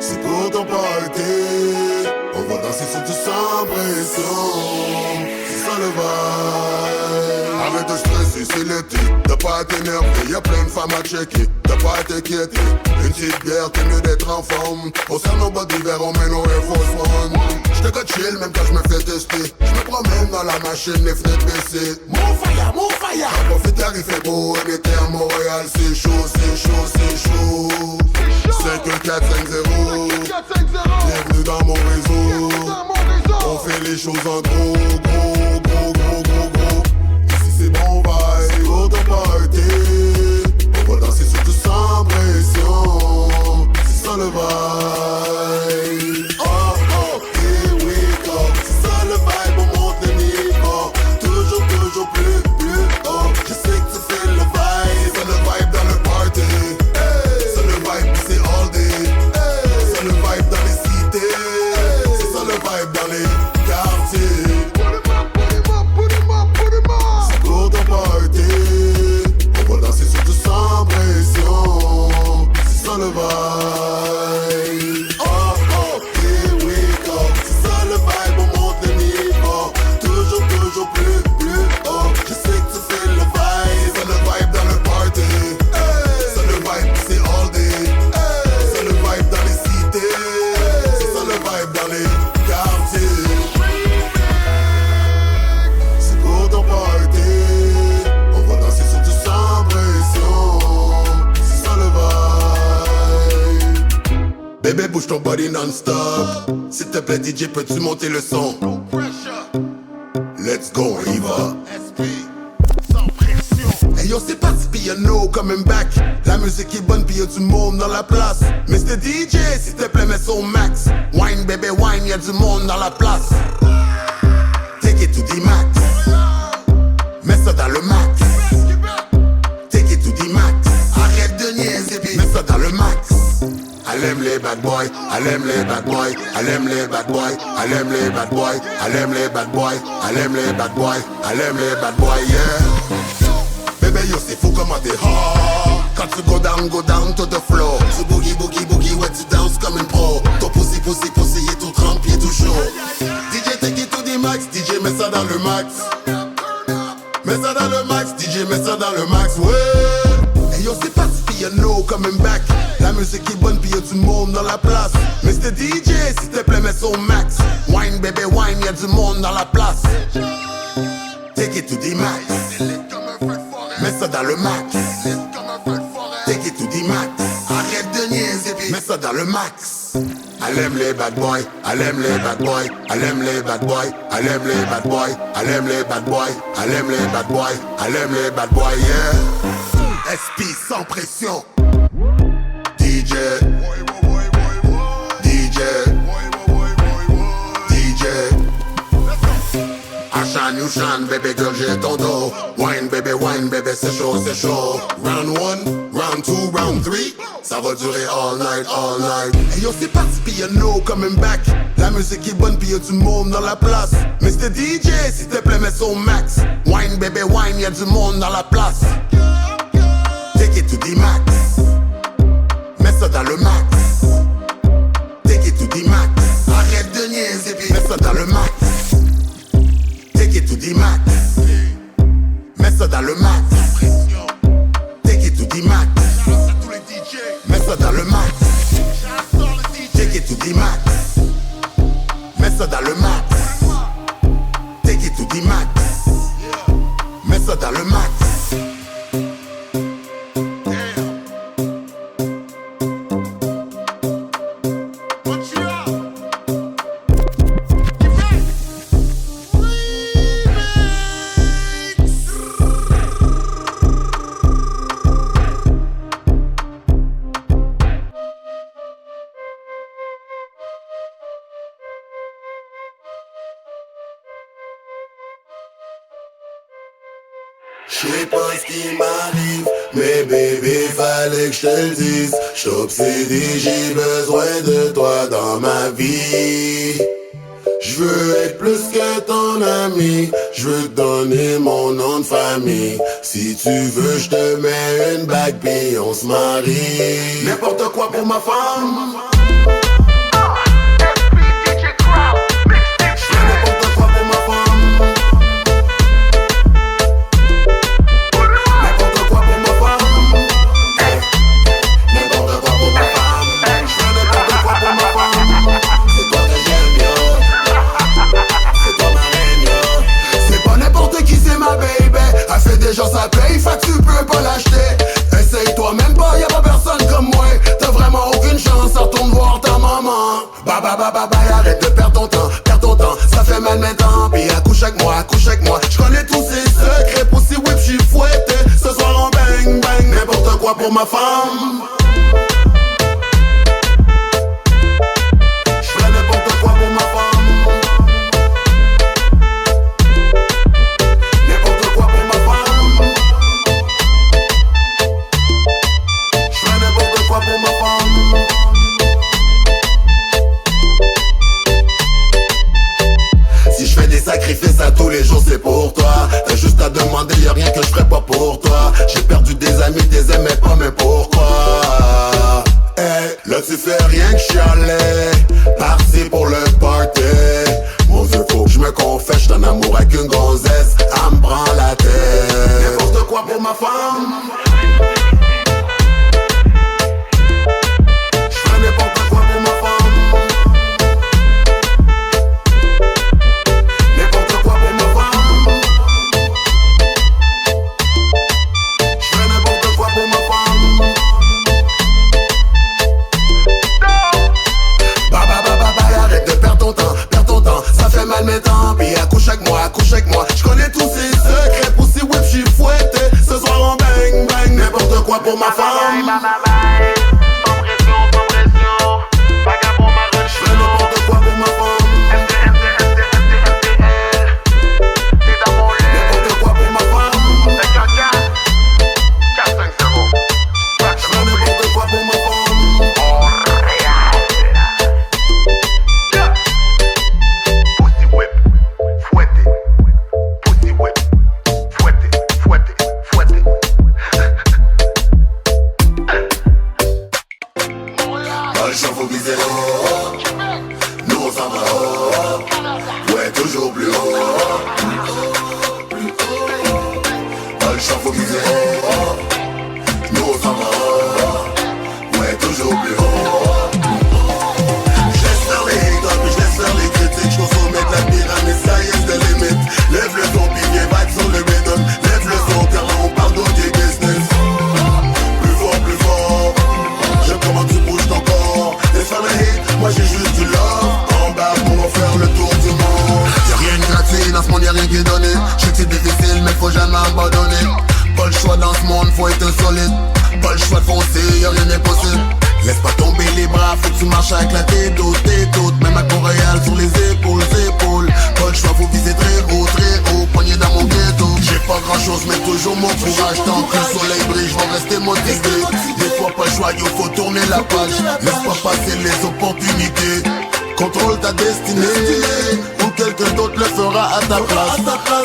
C'est pour ton party. On va danser sur du sans pression. C'est ça le vibe. Arrête de stresser, c'est l'été. T'as pas à t'énerver, y'a plein de femmes à checker. T'as pas à t'inquiéter. Une petite bière, t'es mieux d'être en forme. On serre nos bottes d'hiver, on met nos Air Force One. J'te gars chill même quand j'me fais tester. J'me promène dans la machine, les fenêtres baissées. Mon fire, mon fire. Profiteurs, il fait beau, on était à Montréal. C'est chaud, c'est chaud, c'est chaud. 51450. Bienvenue dans mon réseau. On fait les choses en gros, gros, gros, gros, gros, gros. Ici c'est bon vibe, c'est pour ton party. On va danser sur tout sans pression. C'est ça le vibe. Oh, oh, here we go. C'est ça le vibe, on monte le niveau. Toujours, toujours plus haut. Je sais que tu fais le vibe. C'est le vibe dans le party. Hey. C'est le vibe, c'est all day. Hey. C'est le vibe dans les cités. Hey. C'est ça le vibe dans les quartiers. C'est pour ton party. On va danser sur tout sans pression. C'est ça le vibe. Oh, oh, here we go. C'est ça le vibe, on monte le niveau. Toujours, toujours plus haut. Je sais que tu fais le vibe. C'est le vibe dans le party. Hey. C'est le vibe, c'est all day. Hey. C'est le vibe dans les cités. Hey. C'est ça le vibe dans les quartiers. C'est pour ton party. On va danser sur tout sans pression. C'est ça le vibe. Bébé, bouge ton body non-stop. S'il te plaît, DJ, peux-tu monter le son? Let's go, on y va. Hey yo, c'est parti piano, coming back. La musique est bonne, pis y'a du monde dans la place. Mr. DJ, s'il te plaît, mets son max. Wine, bébé, wine, y'a du monde dans la place. Take it to the max. Mets ça dans le max. Take it to the max. Arrête de niaiser, pis mets ça dans le max. Elle aime les bad boys, elle aime les bad boys, elle aime les bad boys, elle aime les bad boys, elle aime les bad boys, elle aime les bad boys, elle aime les bad boys, yeah. Bébé yo c'est fou comment t'es hard. Quand tu go down to the floor. Tu boogie, boogie, boogie, ouais tu danses comme une pro. Ton pussy, pussy, pussy, est tout trempé, tout chaud. DJ take it to the max, DJ mets ça dans le max. Mets ça dans le max, DJ mets ça dans le max, ouais. Hey yo c'est parti piano, coming back. La musique est bonne pis y'a du monde dans la place. Mr. DJ, s'il te plaît, mets son max. Wine, bébé, wine, y'a du monde dans la place. Take it to the max. Mets ça dans le max. Take it to the max. Arrête de niaiser pis mets ça dans le max. Elle aime les bad boys, elle aime les bad boys, elle aime les bad boys, elle aime les bad boys, elle aime les bad boys, elle aime les bad boys, elle aime les bad boys, yeah. SP sans pression. DJ, DJ, DJ. Ashan, Yushan, baby girl, j'ai ton dos. Wine, baby, c'est chaud, c'est chaud. Round 1, round 2, round 3. Ça va durer all night, all night. Hey yo, c'est parti piano, coming back. La musique est bonne, pis y'a du monde dans la place. Mr. DJ, s'il te plaît, mets son max. Wine, baby, wine, y'a du monde dans la place. Take it to the max. Mets ça dans le max. Take it to the max. Arrête de niaiser pis mets ça dans le max. Take it to the max. Mets ça dans le max. Take it to the max. Mets ça dans le max. Take it to the max. Mets ça dans le max. Take it to the max. Mets ça dans le max. J'sais pas ce qui m'arrive, mais bébé fallait que je te le dise. J't'obsédé, j'ai besoin de toi dans ma vie. J'veux être plus que ton ami, j'veux te donner mon nom de famille. Si tu veux, j'te mets une bague pis on se marie. N'importe quoi pour ma femme. tu fais rien que chialer. Parti pour le party. Mon Dieu, faut que je me confesse, j'suis en amour avec une gonzesse. Elle me prend la tête. N'importe quoi pour ma femme. J'fais n'importe quoi pour ma femme. N'importe quoi pour ma femme. J'fais n'importe quoi pour ma femme. Arrête de perdre ton temps, ça fait mal maintenant. Puis accouche avec moi, j'connais tous ses secrets. Pour ces whips, j'suis fouetté. Ce soir on bang bang, n'importe quoi pour ma femme. Sans pression, vagabond ma run. J'fais n'importe quoi pour ma femme. T'es dans mon lit. N'importe quoi pour ma femme. J'fais n'importe quoi pour ma femme.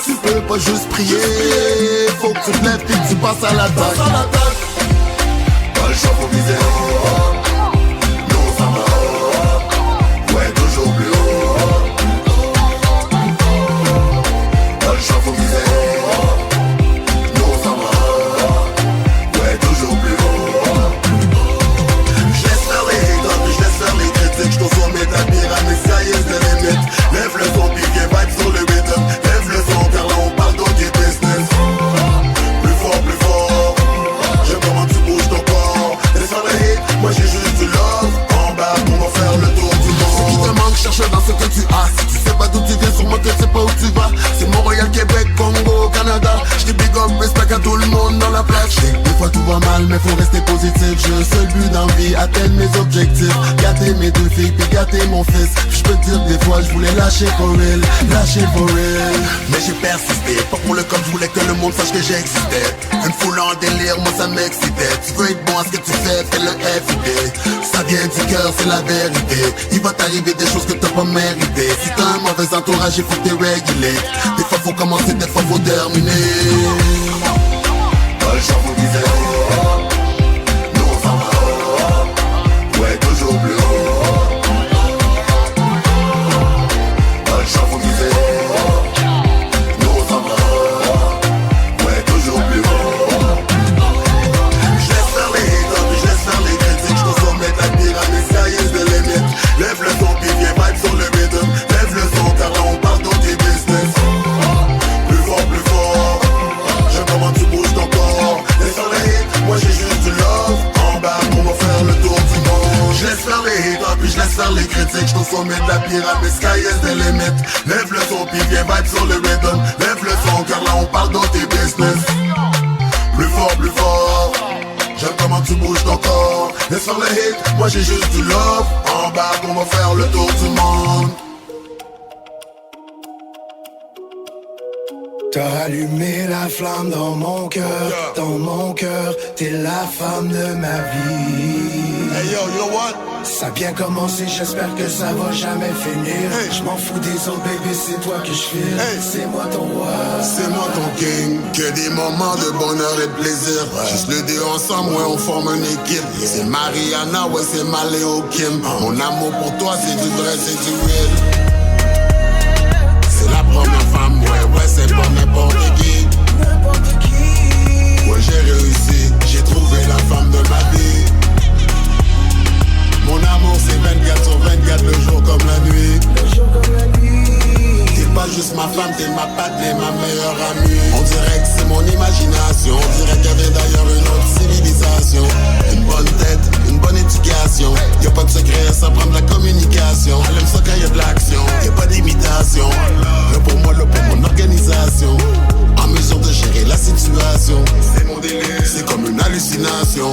Tu peux pas juste prier, faut que tu te lèves et que tu passes à l'attaque. Pas le choix, faut viser haut. Nous on s'en va haut. Ouais, toujours plus haut. Pas le choix, faut viser haut. Nous on s'en va haut. Ouais, toujours plus haut. J'laisse faire les haters, puis j'laisse faire les critiques. J't'en sommet de la pyramide, ça y est, c'est les limite. Lève le son, puis viens vibe sur le rhythm. Lève le son, car là on parle d'autres business. Plus fort, j'aime comment tu bouges ton corps. Laisse faire le hate, moi j'ai juste du love. En bas, on va faire le tour du monde. Ce qui te manque, cherche dans ce que tu as. Si tu sais pas d'où tu viens, sûrement que tu sais pas où tu vas. C'est Montréal, Québec, Congo, Canada. J't'ai big up, respect à tout le monde dans la place. J'sais que des fois tout va mal, mais faut rester positif. J'ai un seul but dans la vie, atteindre mes objectifs. Gâter mes deux filles, puis gâter mon fils. J'peux te dire que des fois j'voulais lâcher for real. Mais j'ai persisté, pas pour le com, j'voulais que le monde sache que j'existais. Une foule en délire, moi ça m'excitait. Tu veux être bon à ce que tu fais, fais le FID. Ça vient du cœur, c'est la vérité. Il va t'arriver des choses que t'as pas mérité. Si t'as un mauvais entourage, il faut que t'es régulé. Des fois faut commencer, des fois faut terminer. Pas le choix, faut viser haut. Nous on s'en va haut. Ouais, toujours plus haut. Pas le choix, faut viser haut. Nous on s'en va haut. Ouais, toujours plus haut. J'laisse faire les haters, puis j'laisse faire les critiques. J't'en sommet de la pyramide, ça y est, c'est les limites. Lève le son, puis viens vibe sur le rhythm. Lève le son, car là on parle d'autres business. Plus fort, j'aime comment tu bouges ton corps. Laisse faire les hits, moi j'ai juste du love. En bas, on va faire le tour du monde. J'laisse faire les haters, puis j'laisse faire les critiques. J't'en sommet de la pyramide, sky is the limit. Lève le son, puis viens vibe sur le rhythm. Lève le son, car là on parle d'autres business. Plus fort, j'aime comment tu bouges ton corps. Laisse faire les hits, moi j'ai juste du love. En bas, on va faire le tour du monde. T'as allumé la flamme dans mon cœur, t'es la femme de ma vie. Hey yo, you know what? Ça a bien commencé, j'espère que ça va jamais finir. Je m'en fous des autres, baby, c'est toi que je file. C'est moi ton roi, c'est moi ton king. Que des moments de bonheur et de plaisir. Juste les deux ensemble, ouais, on forme une équipe. C'est Mariana, ouais, c'est Maléo Kim. Mon amour pour toi, c'est du vrai, c'est du real. C'est la première femme, ouais, c'est pas n'importe qui. Ouais, j'ai réussi, j'ai trouvé la femme de ma vie. Mon amour, c'est 24 sur 24, le jour comme la nuit. T'es pas juste ma femme, t'es ma partenaire, ma meilleure amie. On dirait que c'est mon imagination, on dirait qu'il y avait d'ailleurs une autre civilisation. Une bonne tête, une bonne éducation. Y'a pas de secret, ça prend de la communication. Elle aime ça quand y'a de l'action, y'a pas d'imitation. Là pour moi, là pour mon organisation. En mesure de gérer la situation. C'est mon délire, c'est comme une hallucination.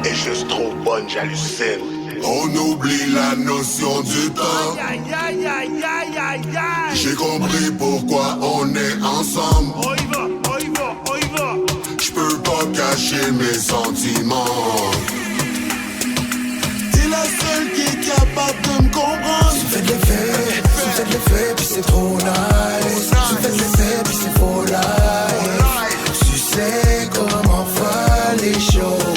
Et juste trop bonne, j'hallucine. On oublie la notion du temps. J'ai compris pourquoi on est ensemble. On y va, on y va, on y va. J'peux pas cacher mes sentiments. T'es la seule qui est capable de me comprendre. Tu fais de l'effet, tu fais de l'effet, puis c'est trop nice. Tu fais de l'effet, puis c'est faux life. Tu sais comment faire les choses.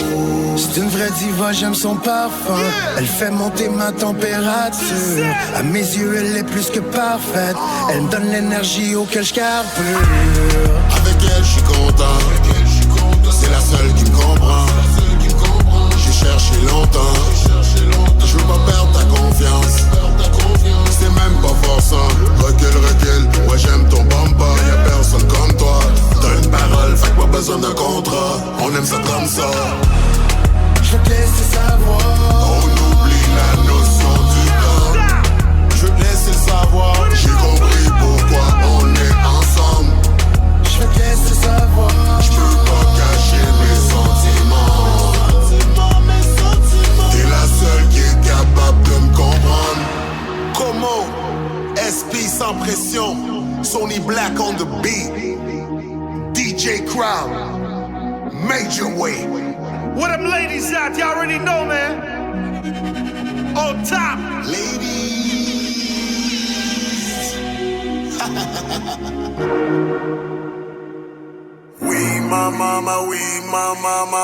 C'est une vraie diva, j'aime son parfum. Elle fait monter ma température. À mes yeux, elle est plus que parfaite. Elle me donne l'énergie auquel je carbure. Avec elle, je suis content. C'est la seule qui me comprend. J'ai cherché longtemps. Je veux pas perdre ta confiance. C'est même pas forçant. Recule, ouais j'aime ton bumper. Y'a personne comme toi. T'as une parole, fait que pas besoin d'un contrat. On aime ça comme ça. Je veux te laisser savoir. On oublie la notion du temps. Je veux te laisser savoir. J'ai compris pourquoi on est ensemble. Je veux te laisser savoir. Je peux pas cacher mes sentiments. T'es la seule qui est capable de me comprendre. Como, SP sans pression. Sony Black on the beat. DJ Crowd. Major way. Where them ladies at? Y'all already know, man. On top. Ladies. Oui, ma mama, oui, ma mama.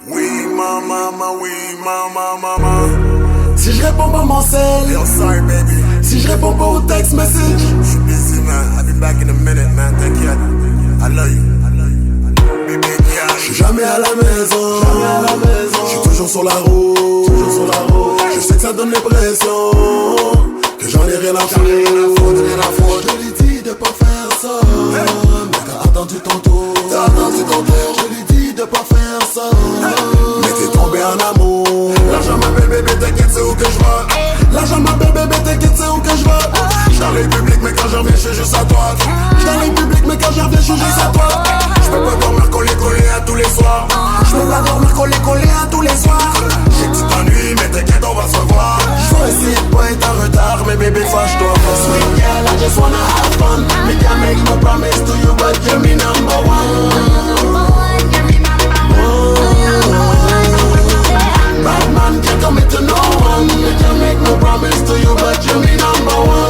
Oui, ma mama, oui, ma mama. Si je réponds pas mon cell, Yo, sorry, baby. si je réponds pas au text message, J'suis busy, man. I'll be back in a minute, man. T'inquiète. I love you. Baby, yeah. j'suis jamais à la maison. J'suis toujours sur la route. Je sais que ça donne l'impression que j'en ai rien à foutre. Je lui dis de pas faire ça. Mais t'as attendu ton tour. Je lui dis de pas faire ça. Mais t'es tombé en amour. L'argent m'appelle bébé, t'inquiète c'est où que je vais. L'argent m'appelle bébé, t'inquiète c'est où que je vais. J'suis dans les publics mais quand j'en reviens j'suis juste à toi. J'suis dans les publics mais quand j'en reviens j'suis juste à toi. J'peux pas dormir collé à tous les soirs. J'peux pas dormir collé à tous les soirs. J'ai que tu t'ennuies mais t'inquiète on va se revoir. J'vais essayer de pas être en retard mais bébé fâche-toi. Sweet girl I just wanna have fun. Me can't make no promise to you but you're me number one. Bad man can't commit to no one. Me can't make no promise to you but you're me number one.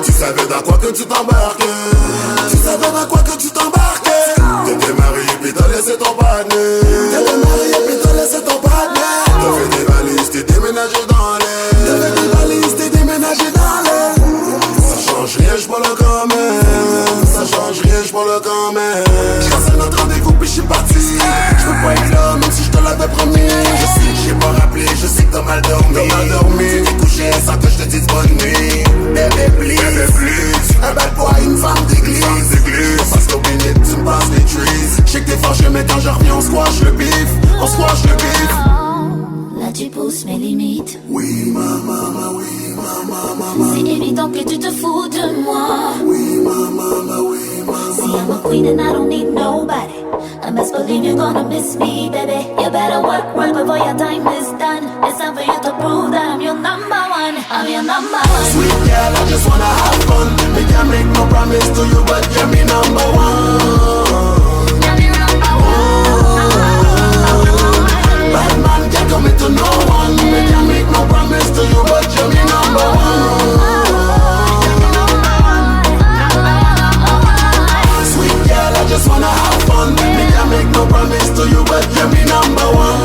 Tu savais dans quoi que tu t'embarquais. T'étais marié puis t'as laissé ton partenaire. T'as fait des valises, t'es déménagé dans l'air. Ça change rien, j'prends le quand même. J'cancelle notre rendez-vous puis j'suis parti. J'peux pas être là même si j'te l'avais promis. Je sais que j'ai pas rappelé, je sais que t'as mal dormi. Tu t'es couché sans que j'te dise bonne nuit. Bébé please. Un bad boy, une femme d'église. On passe l'opinion, tu me passes les trees. J'sais que t'es fâché mais quand je reviens on squash le bif. Là tu pousses mes limites. Oui maman, oui maman. C'est évident que tu te fous de moi. Oui maman, oui See, maman. I'm a queen and I don't need nobody. I best believe you're gonna miss me, baby. You better work before your time is done. It's time for you to prove that I'm your number one. I'm your number one. Sweet girl, I just wanna have fun. Me can't make no promise to you, but you're me number one. just wanna have fun. Me can't make no promise to you, but you're me number one.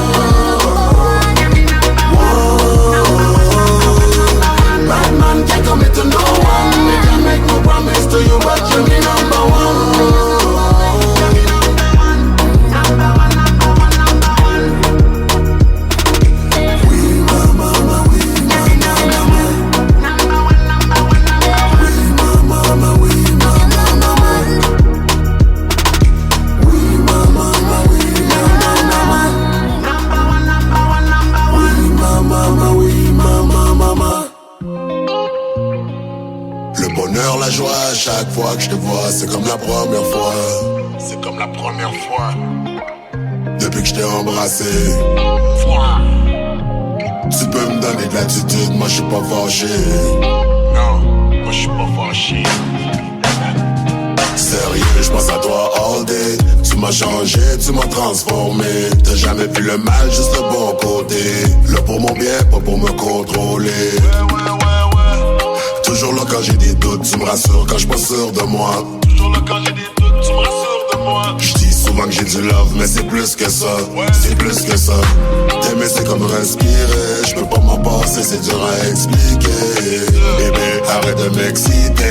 Bad man can't commit to no one. Me can't make no promise to you, but you're me number one. La joie à chaque fois que je te vois, c'est comme la première fois. C'est comme la première fois depuis que je t'ai embrassé. Tu peux me donner de l'attitude, moi je suis pas fâché. Non, moi je suis pas fâché. Sérieux, je pense à toi all day. Tu m'as changé, tu m'as transformé. T'as jamais vu le mal, juste le bon côté. Là pour mon bien, pas pour me contrôler. Toujours là quand j'ai des doutes, tu me rassures quand je suis pas sûr de moi. Toujours là quand j'ai des doutes, tu me rassures de moi. Je dis souvent que j'ai du love, mais c'est plus que ça. C'est plus que ça. T'aimer c'est comme respirer. Je peux pas m'en passer, c'est dur à expliquer. Bébé, arrête de m'exciter.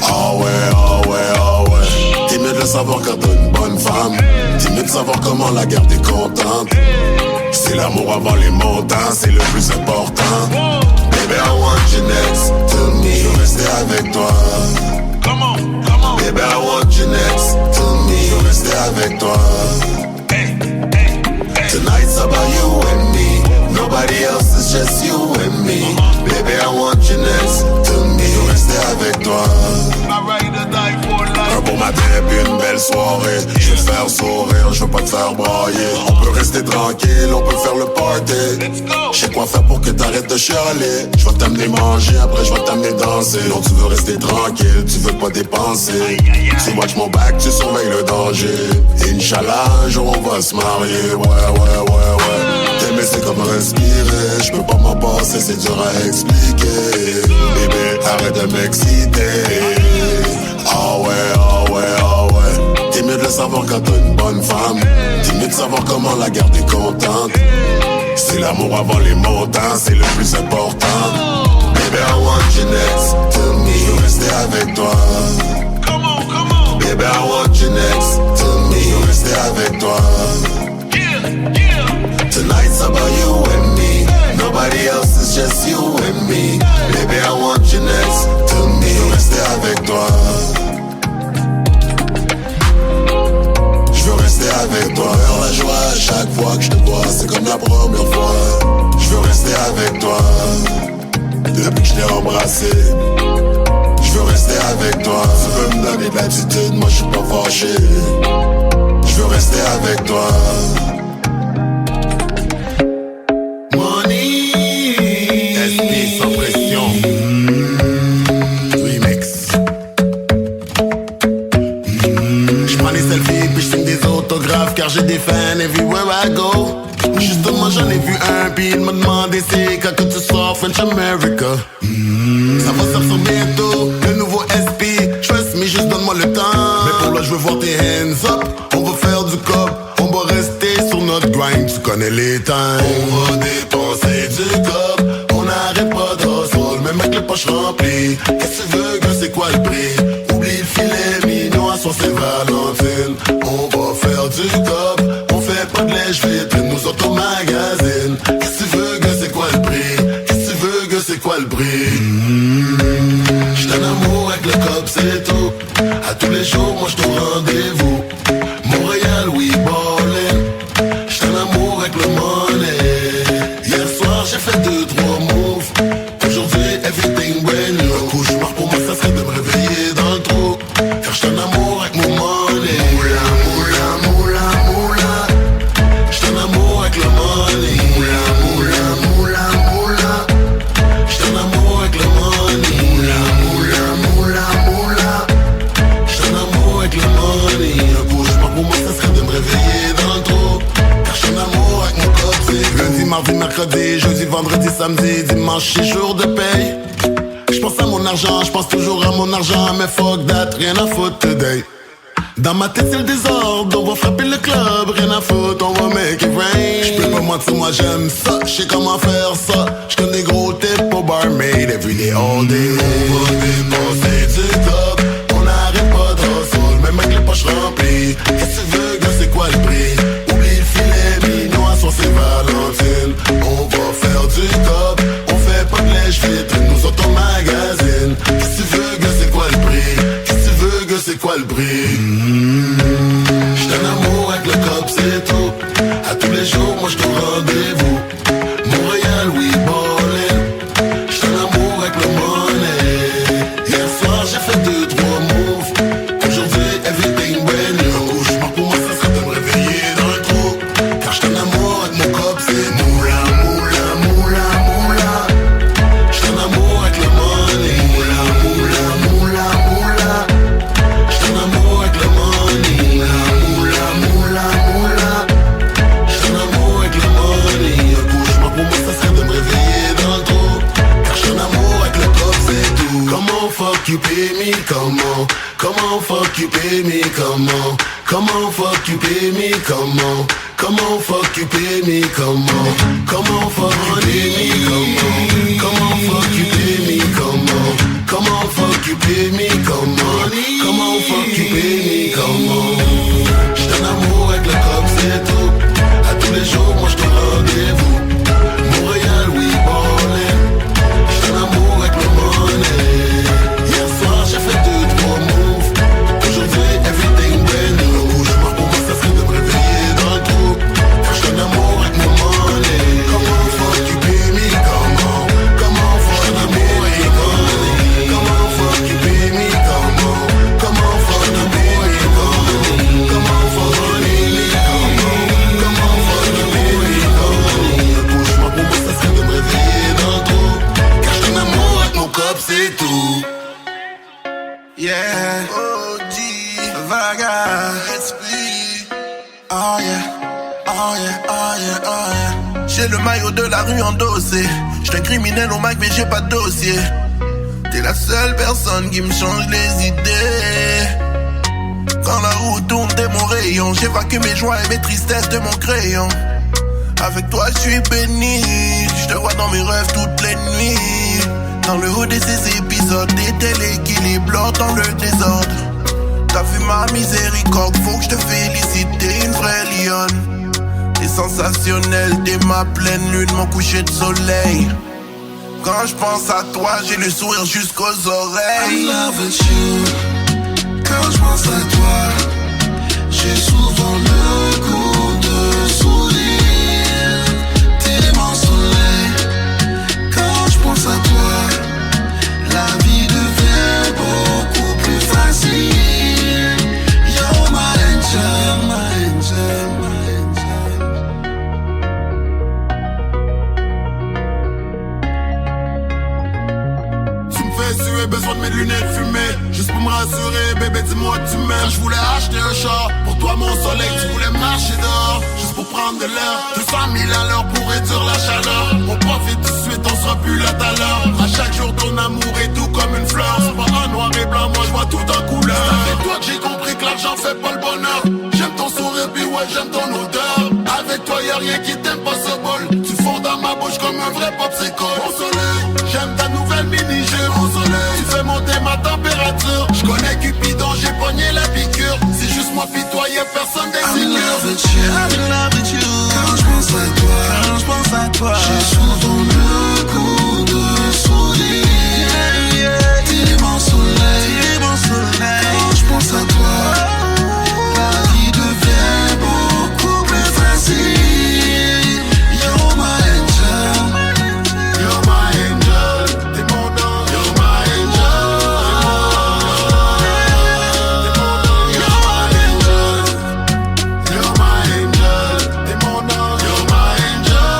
Ah ouais, ah ouais, ah ouais. T'es mieux de le savoir quand t'as une bonne femme. T'es mieux de savoir comment la garder contente. C'est l'amour avant les montants, c'est le plus important. Baby, I want you next to me. Je veux rester avec toi. Come on, come on. Baby, I want you next to me. Je veux rester avec toi. Hey, hey, hey. Tonight's about you and me. Nobody else, it's just you and me. Baby, I want you next to me. Je veux rester avec toi. Un bon matin puis une belle soirée. Je veux te faire sourire, je veux pas te faire brailler. On peut rester tranquille, on peut faire le party. Je sais quoi faire pour que t'arrêtes de chialer. Je vais t'amener manger, après je vais t'amener danser. Non, tu veux rester tranquille, tu veux pas dépenser. Tu watch mon back, tu surveilles le danger. Inch'Allah, un jour on va se marier. Ouais. T'aimer c'est comme respirer. Je peux pas m'en passer, c'est dur à expliquer. Bébé, arrête de m'exciter. Ah ouais, ah ouais, ah ouais. T'es mieux de le savoir quand t'as une bonne femme. T'es mieux de savoir comment la garder contente. C'est l'amour avant les montants, c'est le plus important. Baby, I want you next to me. Je veux rester avec toi. Come on, come on. Baby, I want you next to me. Je veux rester avec toi. Tonight's about you and me. Nobody else, it's just you and me. Baby, I want you next to me. Je veux rester avec toi. Je veux rester avec toi. La joie à chaque fois que je te vois, c'est comme la première fois. Je veux rester avec toi. Depuis que je t'ai embrassé. Je veux rester avec toi. Tu peux me donner de l'attitude, moi je suis pas fâché. Je veux rester avec toi. Car j'ai des fans everywhere I go. Justement j'en ai vu un, puis il m'a demandé c'est quand que tu sors French America. Ça va sortir bientôt, le nouveau SP. Trust me, juste donne-moi le temps. Mais pour là je veux voir tes hands up. On va faire du cop, on va rester sur notre grind. Tu connais les temps. On va dépenser du cop. On n'arrête pas de hustle, même avec les poches remplies. Qu'est-ce que tu veux, gars, c'est quoi le prix? Oublie le filet mignon, à soir c'est Valentine. On va faire du cop, on fait pas de lèche-vitrine, nous autres au magazine. Qu'est-ce que tu veux, gars, c'est quoi le prix? Qu'est-ce que tu veux, gars, c'est quoi le prix? J'suis en amour avec le cop, c'est tout. À tous les jours, moi j'suis au rendez-vous. Montréal, oui, ballin'. J'suis en amour avec le money. Hier soir, j'ai fait 2-3 moves. Aujourd'hui, everything brand new. Un cauchemar pour moi, ça serait de me réveiller dans le trou. Car j'suis en amour avec mon money. Moula, moula, moula, moula. J'suis en amour avec le money. Moula, moula, moula, moula. J'suis en amour avec le money. Moula, moula, moula, moula. J'suis en amour avec le money. Un cauchemar pour moi, ça serait de me réveiller dans le trou. Car j'suis en amour avec mon copie. Lundi, mardi, mercredi, jeudi, vendredi, samedi, dimanche, c'est jour de paye. J'pense à mon argent, j'pense toujours à mon argent. Mais fuck that, rien à foutre today. Dans ma tête c'est le désordre, on va frapper le club, rien à foutre, on va make it rain. J'peux pas mentir, moi j'aime ça, j'sais comment faire ça. J'conne des gros tips pour barmaid, everyday all day. On va dépasser du top, on n'arrête pas de hustle, même avec les poches remplies. Qu'est-ce que tu veux, gars, c'est quoi le prix? Oublie le filet mignon, à soir c'est Valentine. On va faire du top, on fait pas de lèche vitrine, nous autres on magazine. Qu'est-ce que tu veux, gars, c'est quoi le prix? Qu'est-ce que tu veux, gars, c'est quoi le prix? J'suis en amour avec le cop, c'est tout. À tous les jours, moi j'te rendez-vous. Montréal, oui, ballin'. J'suis en amour avec le money. Hier soir, j'ai fait 2-3 moves. Aujourd'hui, everything brand new. Cauchemar pour moi, ça serait de me réveiller dans le trou. Car j'suis en amour avec mon cop, c'est moula, moula, moula, moula. J'suis en amour avec le money. Moula, moula, moula, moula. J'suis en amour avec le money. Moula, moula, moula. J'suis en amour avec le money. Un cauchemar pour moi, ça serait de me réveiller dans le trou. Car j'suis en amour avec le cop, c'est tout. Comment fuck you pay me? Comment fuck you pay me? Comment fuck you pay me? Comment fuck you pay me? Comment fuck you pay me? Comment fuck you pay me? Comment fuck you pay me? Comment fuck you pay me? J'suis en amour avec le cop, c'est tout. À tous les jours, moi j'te rendez-vous. Montréal, oui, ballin'. J'suis en amour avec le money. Hier soir, j'ai fait 2-3 moves. Aujourd'hui, everything brand new. Cauchemar pour moi, ça serait de me réveiller dans le trou. Car j'suis en amour avec mon money. Comment fuck you pay me? Comment fuck you pay me? Comment fuck you pay me? Comment fuck you pay me? Comment fuck you pay me? Comment fuck you pay me? Un cauchemar pour moi, ça serait de me réveiller dans le trou. Car j'suis en amour avec mon cop, c'est tout. Yeah, OG, Vaga, Esprit. Oh yeah, oh yeah, oh yeah, oh yeah. J'ai le maillot de la rue endossé. J'suis un criminel au Mac mais j'ai pas de dossier. T'es la seule personne qui me change les idées. Quand la roue tourne, t'es mon rayon. J'évacue mes joies et mes tristesses de mon crayon. Avec toi j'suis béni. J'te vois dans mes rêves toutes les nuits. Dans le haut de ces épisodes, t'étais l'équilibre dans le désordre. T'as vu ma miséricorde, faut que je te félicite, t'es une vraie lionne. T'es sensationnelle, t'es ma pleine lune, mon coucher de soleil. Quand je pense à toi, j'ai le sourire jusqu'aux oreilles. I love you. Quand je pense à toi, j'ai souvent le goût de sourire. T'es mon soleil. Quand je pense à toi, la vie devient beaucoup plus facile. You're my angel, my angel, my angel. Tu me fais suer, besoin de mes lunettes fumées. Juste pour me rassurer, bébé, dis-moi que tu m'aimes. Je voulais acheter un char, pour toi mon soleil. Tu voulais marcher dehors, juste pour prendre de l'air. 200 000 à l'heure pour réduire la chaleur. On profite tout de suite, on sera plus là tout à l'heure. À chaque jour ton amour est tout comme une fleur. C'est pas en noir et blanc, moi je vois tout en couleur. C'est avec toi que j'ai compris que l'argent fait pas le bonheur. J'aime ton sourire puis ouais j'aime ton odeur. Avec toi y'a rien qui t'aime pas ce bol. Tu fonds dans ma bouche comme un vrai popsicle. Mon soleil, j'aime ta nouvelle mini-jupe. Mon soleil, tu fais monter ma température. J'connais Cupidon, j'ai pogné la piqûre. C'est juste moi pis toi, y'a personne d'insécure. I'm in love with you. Quand j'pense à toi, Quand je pense à toi, j'ai souvent le goût de sourire. T'es mon soleil. t'es mon soleil. Quand j'pense à toi, la vie devient beaucoup plus facile. You're my angel. You're my angel. T'es mon ange. You're my angel. You're my angel. You're my angel. T'es mon ange. You're my angel.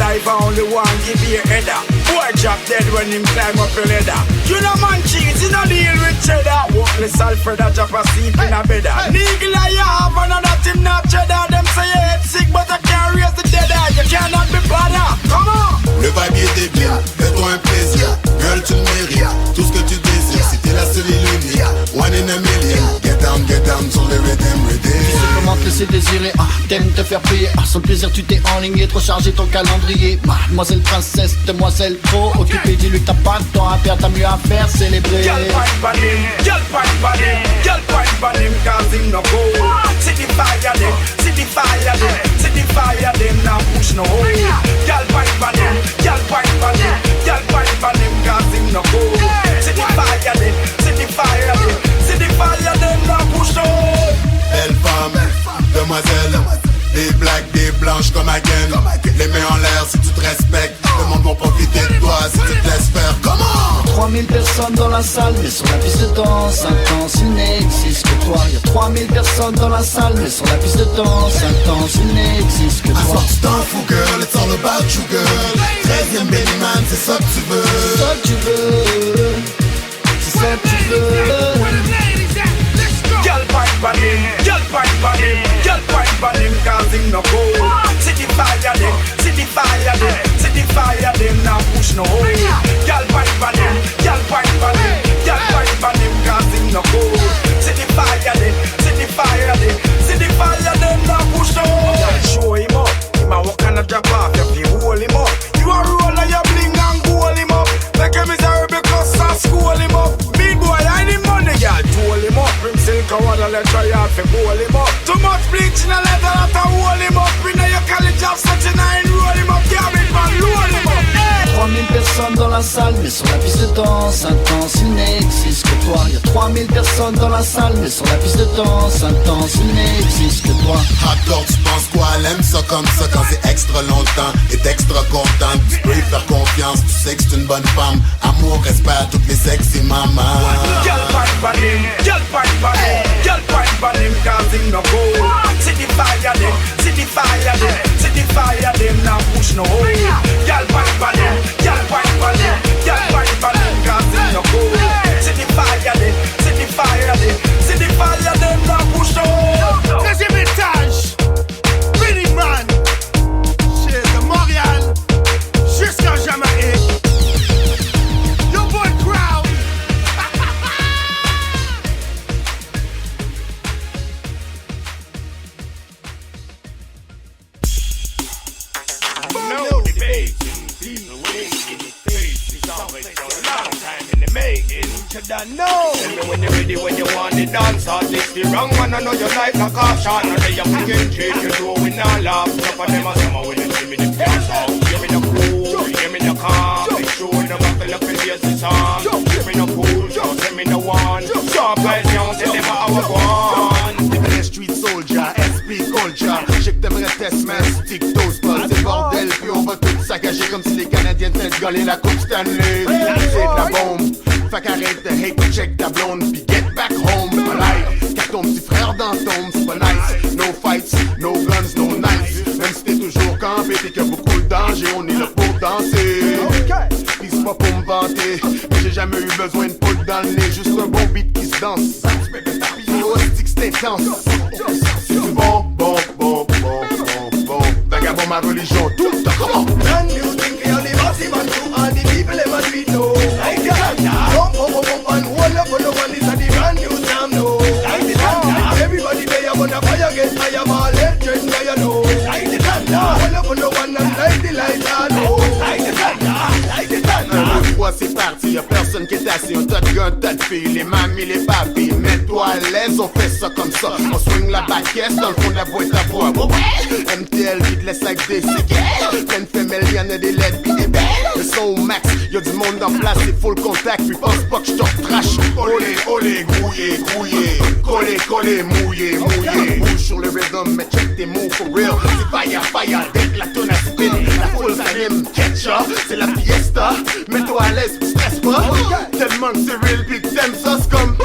life, I only one give you a header. Boy drop dead when him climb up your ladder. You know man cheese, you know deal with cheddar. Walkless Alfred a drop a sleep in a bed. Nigga I have another team not cheddar. Them say you head sick but I can't raise the dead. You cannot be bother, come on. Le vibe est débile, fais-toi un plaisir. Girl tu le mérites, tout ce que tu désires. Si t'es la seule et l'unique, one in a million. Get down sur le rhythm. Tu sais comment te laisser désirer, t'aimes te faire payer. Sans plaisir tu t'es enligné, trop chargé ton calendrier. Mademoiselle princesse, demoiselle trop occupée. Dis-lui que t'as pas de temps à perdre, t'as mieux à faire célébrer. Girl fight for him, girl fight for him, girl fight for him, cause him no go. See the fire them, see the fire them, see the fire them, now push no hole. Girl fight for him, girl fight for him, girl fight for him, cause him no go. See the fire them, see the fire them, see the fire them, now push no hole. Belle femme, demoiselle, des blagues, des blanches comme again. Les mains en l'air si tu te respectes. Le monde va profiter de toi si tu te laisses faire. Comment? 3000 personnes dans la salle, mais sur la piste de danse intense, il n'existe que toi. Y'a 3000 personnes dans la salle, mais sur la piste de danse intense, il n'existe que À toi. force tu t'en fous girl, it's all about you girl. 13e Bennyman, c'est ça que tu veux. C'est ça que tu veux, c'est ça que tu veux. Girl fight for him, girl fight for him, girl fight for him, cause him no go. See the fire them, see the fire them, see the fire them, now push no hole. Girl fight for him, girl fight for him, girl fight for him, cause him no go. See the fire them, see the fire them, see the fire them, now push no hole. Show him up, him a walk and a drop off, you feel hold him up. You a roll and you bling and goal him up. Make him miserable cause I school him up. Big boy, I need money, girl, tool him up. Bring silk and water, let's try out to hold him up. Too much bleach in a leather, that I hold him up. In your college of such a nine, roll him up. Garbage man, roll him up. 3000 personnes dans la salle, mais sur la piste de danse intense, il n'existe que toi. Y'a 3000 personnes dans la salle, mais sur la piste de danse intense, il n'existe que toi. Hardcore, tu penses quoi? Elle aime ça comme ça quand c'est extra longtemps. Est extra contente, tu peux lui faire confiance. Tu sais que c'est une bonne femme. Amour, respect à toutes les sexy mamans. Girl fight for him, girl fight for him, girl fight for him, cause him no go. See the fire them, see the fire them, see the fire them, now push no hole. Girl fight for him, girl fight for him, girl fight for him, cause him no go. See the fire them, see the fire them, see the fire them, now push no hole. Deuxième étage, Pretty Man, chez de Montréal jusqu'en Jamaïque. Your boy Crowd. No debate. The way it face is always a long time in the making. You don't know. Tell me when you're ready, when you want the dance hall. This the wrong one, I know you like a caution. Now they have to get treat you do we not laugh. Some of them are summer when you see me the dance hall. Give me the cool, give me the calm. Make sure the buckle up in the song. Give me the cool, just give me the one. Sharp as young, tell them how I want. T'es vrai street soldier, SP culture. Je sais que t'aimerais test, mais stick toast pas. C'est bordel, puis on va tout saccager comme si les Canadiens tenaient de gagner la Coupe Stanley. C'est de la bombe. Fait qu'arrête de hate, check ta blonde, puis get back home. Life, car ton petit frère dans ton, c'est pas nice. No fights, no guns, no knives. Même si t'es toujours campé, t'es qu'il y a beaucoup de danger, on est là pour danser. Pis c'est pas pour me vanter, mais j'ai jamais eu besoin de poudre dans le nez. Juste un bon beat qui se danse. Pis au stick c'est intense. C'est du bon, bon, bon, bon, bon, bon. Vagabond ma religion, tout le temps, comment? Brand new thing for all the massive and to all the people ever do it now. Like the thunder, bump, bump, bump, and hold up on the one. This is the brand new sound now. Like the thunder, everybody there wanna fire get fire, ball, let dread fire know. Like the thunder, hold up on the one and light the light on know. Like the thunder, like the thunder. Un, deux, trois, c'est parti, y'a personne qui est assis. Un tas de gars, un tas de filles, les mamies, les papis. Mets-toi à l'aise, on fait ça comme ça. On swing la baquette dans le fond de la boîte à bois. MTL qui te laisse avec des séquelles. Pleine femelle, y'en a des lettres pis des belles. Le son au max, y'a du monde en place, c'est full contact. Puis pense pas que j'te trash. Olé, olé, grouillé, grouillé. Collé, collé, mouillé, mouillé. Bouge sur le rhythm, mais check tes mots for real. C'est fire, fire, dès que la tonne a spin. La foule s'anime, catch up, c'est la fiesta. Mets-toi à l'aise, stress pas. Tellement que c'est real, pis t'aimes ça, c'est comme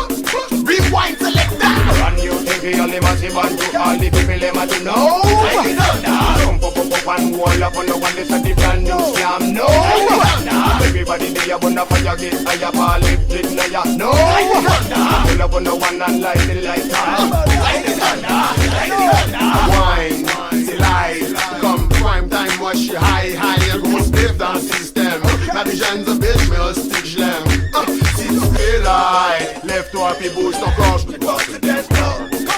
rewind, select that. Brand new thing for all the massive and to all the people ever do know. Like the thunder, bump, bump, bump, one wall up on the one that's a the brand new slam. No, everybody there when the fire get higher, ball lifted higher. No, pull up on the one and light the light on. Wine, delight, come prime time, wash your high, high, gros spliff dans le système. Marie-Jeanne the bitch, mais un stick je l'aime. Si tu fais light, lève-toi puis bouge ton corps, je peux te voir sur dance floor.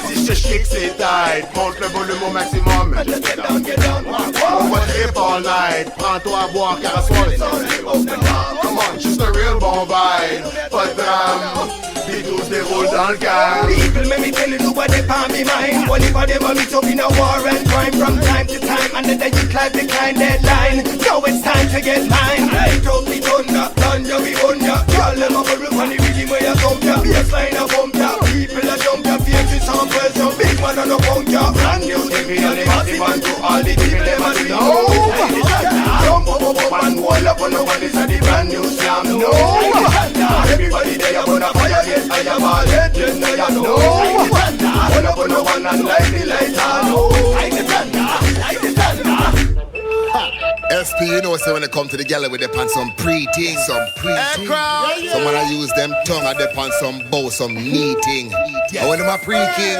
Si je te chie que c'est tight, monte le volume au maximum. Get down, get down. On va trip all night, prends-toi à boire car à soir les come on, juste un real bon vibe, pas de drame. Les tous déroulent dans le calme. People make me tell you what they on me mind. Only for them meet up in a war and crime from time to time. And then you climb the kind deadline. Now it's time to get mine. Right up the thunder, thunder we under. Call them up a rip on the rhythm where you come ya. Bassline a bump ya. People a jump ya. Faces on pressure. Big man on a punk ya. Brand new heavy and the massive one to all the people them a do. Jump up and wall up on the one is a the brand new slam. No, everybody there gonna fire get higher, ball legend there you know. One up on the one and light the light on. Light the thunder, light the thunder. SP, you know, so when it come to the gala with them on some pre-ting, some pre-ting. Someone I use them tongue and they on some bow, some knee-ting. And when them a pre-king,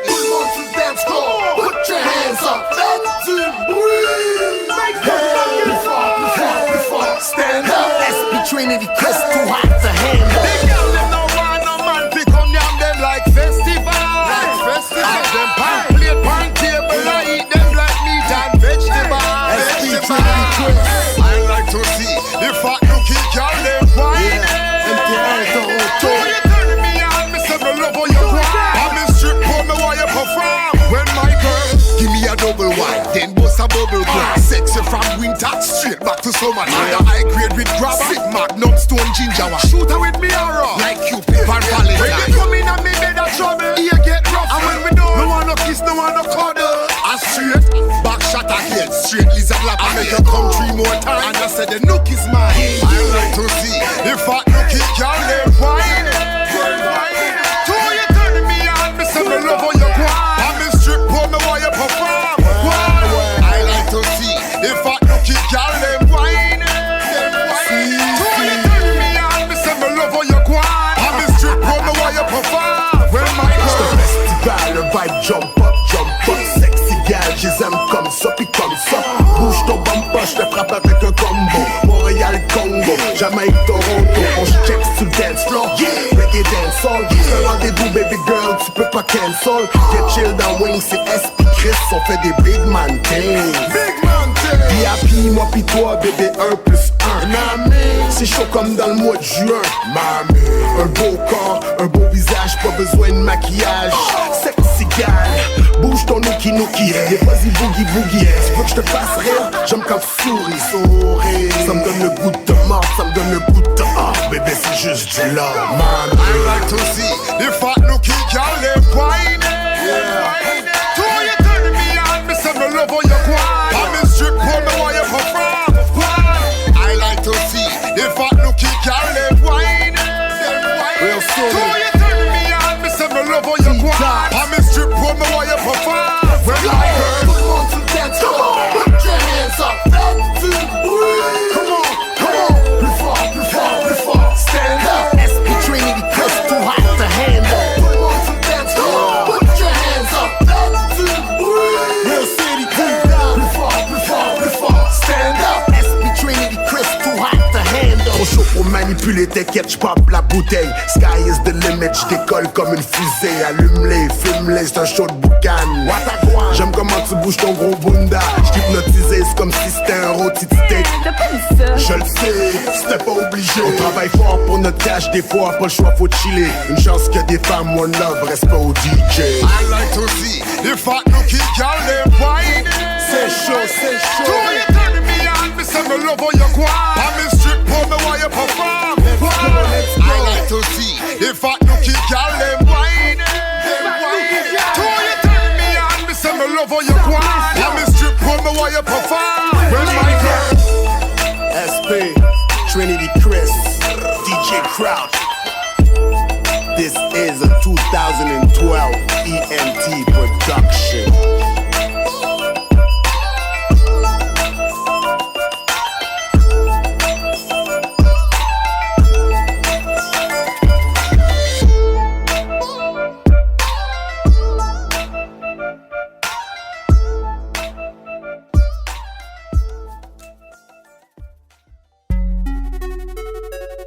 Tout le monde sur le dance floor, put your hands up, let it breathe. Plus fort, plus fort, plus fort. Stand up, SP Trinity, Chris, too hot to handle. they girl them no want no man pick on them like festival. Like festival. Have them pan plate, pan table, I eat them like meat and vegetable. SP Trinity, Chris. I like to see the fat looking girl them whine. MTR Toronto. You turn me on, me say me love how you go. I'm in strip for me while you perform. When my girl give me a double wine, then bust a bubble glass. Sexy from winter straight back to summer. High grade with grab, sick magnum stone ginger. Shoot her with me arrow like Cupid Van Valentine. When they come in and me bed a trouble, you get rough. And when we do, no one no kiss, no one no cuddle. I straight back shot again, straight lizard lap. I make her come 3 more times, and I said the nook is mine. I like to see the fat nookie girl them whine. So you turn me on, me say me love how you go. I'm in strip for me while you perform. I like to see the fat nookie girl them whine. So you turn me on, me say me love how you go. I'm in strip for me while you perform. When my girl Festival, le vibe jump up, sexy gal, j'aime comme ça, puis comme ça. Bouge ton bumper, je te frappe avec un combo. Montréal, Congo, Jamaïque, Toronto, on check sur le dance floor. Reggae dancehall, c'est un rendez-vous, baby girl, tu peux pas cancel. Get chill dans Wing, c'est SP Chris, on fait des big man things. VIP, moi pis toi, bébé, 1 plus 1. C'est chaud comme dans le mois de juin. Mamie, un beau corps, un beau visage, pas besoin de maquillage. Sexy gal, bouge ton nookie nookie. Et vas-y boogie boogie. Tu veux que je te fasse rire? J'aime quand tu souris. Ça me donne le goût de te mordre, ça me donne le goût de te bébé, c'est juste du love. Man, I like to see the fat nookie girl them whine. So you turn me on, me say me love how you go. I'm in strip for me while you perform. I like to see the fat nookie girl them whine. real So soon. you turn me on, me say me love how you go. I'm in strip for me while you perform. When my girl, Tout le monde sur le dance floor, put your hands up, let it breathe. Come on, plus fort, plus fort, plus fort. Stand up, SP Trinity, Chris, too hot to handle. Tout le monde sur le dance floor, put your hands up, let it breathe. Real city, plus fort, plus fort, plus fort. Stand up, SP Trinity, Chris, too hot to handle. Trop chaud pour manipuler tes quêtes, j'pop la bouteille. Sky is the limit, j'décolle comme une fusée. Allume-les, fume-les, c'est un show de boucan. J'aime comment tu bouges ton gros bunda. J'hypnotisé, c'est comme si c'était un rôti de steak. Je le sais, c'était pas obligé. On travaille fort pour notre cash, des fois pas le choix, faut chiller. Une chance que des femmes, one love, reste pas au DJ. I like to see the fat nookie girl them whine. C'est chaud, c'est So chaud. you turn me on, me say me love how you go. I'm in strip for me while you perform. I like to see the fat nookie girl them whine. So you turn me on, me say me love how you go. I'm in strip for me while you perform. When my girl, SP, Trinity Chris, DJ Crouch. This is a 2012 ENT production.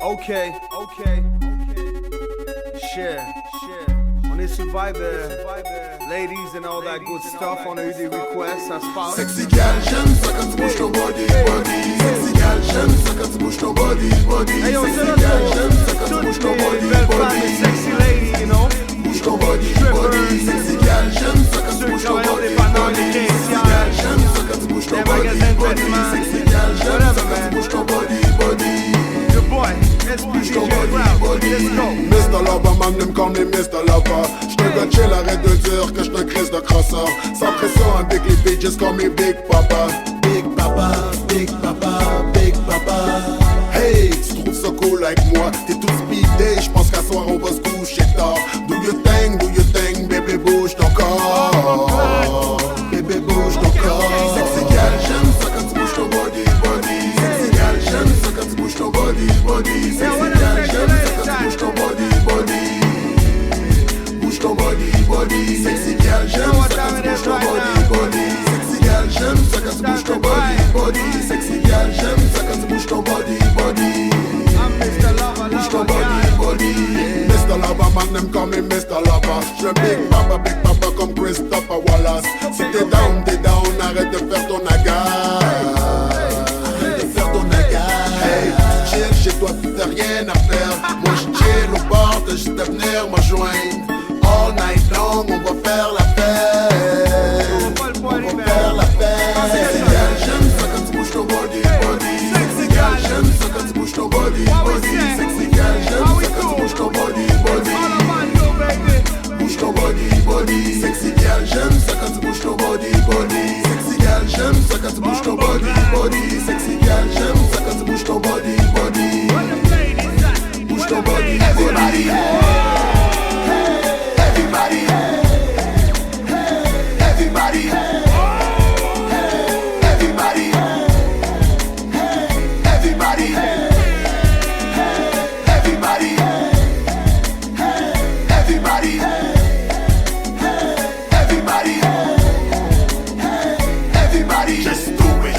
Okay. Share. On est Survivor, ladies and all that good stuff. On a eu des requests, ça se passe. Sexy gal, j'aime ça quand tu bouges ton body. Sexy gal, j'aime ça quand tu bouges ton body. Hey yo, Sexy gal, j'aime ça quand tu bouges ton body. Sexy lady, you know. Bouge ton body. Sexy gal, j'aime ça quand tu bouges ton body. Sexy gal, j'aime ça quand tu bouges ton body. Sexy gal, j'aime ça quand tu bouges ton body. Your boy, SPG Crowd, let's go. Mr. Lover, man, them call me Mr. Lover. J'te gâte chill, arrête de dire que j'te crise de crosseur. Sans pression avec les filles, just call me Big Papa. Big Papa, Big Papa, Big Papa. Hey, tu trouves ça cool avec moi? T'es tout speedé, j'pense qu'à soir on va se coucher tard. Do you think, bébé bouge ton corps. Bébé bouge ton corps. Sexy gal, j'aime ça quand tu bouges ton body. Sexy gal, j'aime ça quand tu bouges ton body. Sexy gal, j'aime ça quand tu bouges ton body. Bouge ton body. Sexy gal, j'aime ça quand tu bouges ton body. Sexy gal, j'aime ça quand tu bouges ton body. Sexy gal, j'aime ça quand tu bouges ton body. Bouge ton body. Mr. Lover, man, them call me Mr. Lover. J'suis Big Papa comme Christopher Wallace. Si t'es down, arrête de faire ton agas. Hey, tu chill chez toi, t'as rien à faire. Moi j'chill au bar, t'as juste à venir me joindre. All night long, on va faire la fête. Sexy gal, j'aime ça quand tu bouges ton body. Sexy gal, j'aime ça quand tu bouges ton body. Sexy gal, j'aime ça quand tu bouges ton body. Bouge ton body. Sexy gal, j'aime ça quand tu bouges ton body. Sexy gal, j'aime ça quand tu bouges ton body. Sexy gal, j'aime ça quand tu bouges ton body. Bouge ton body. Everybody. Everybody. Everybody. Everybody. Everybody. Everybody. Everybody. Everybody. Just do it.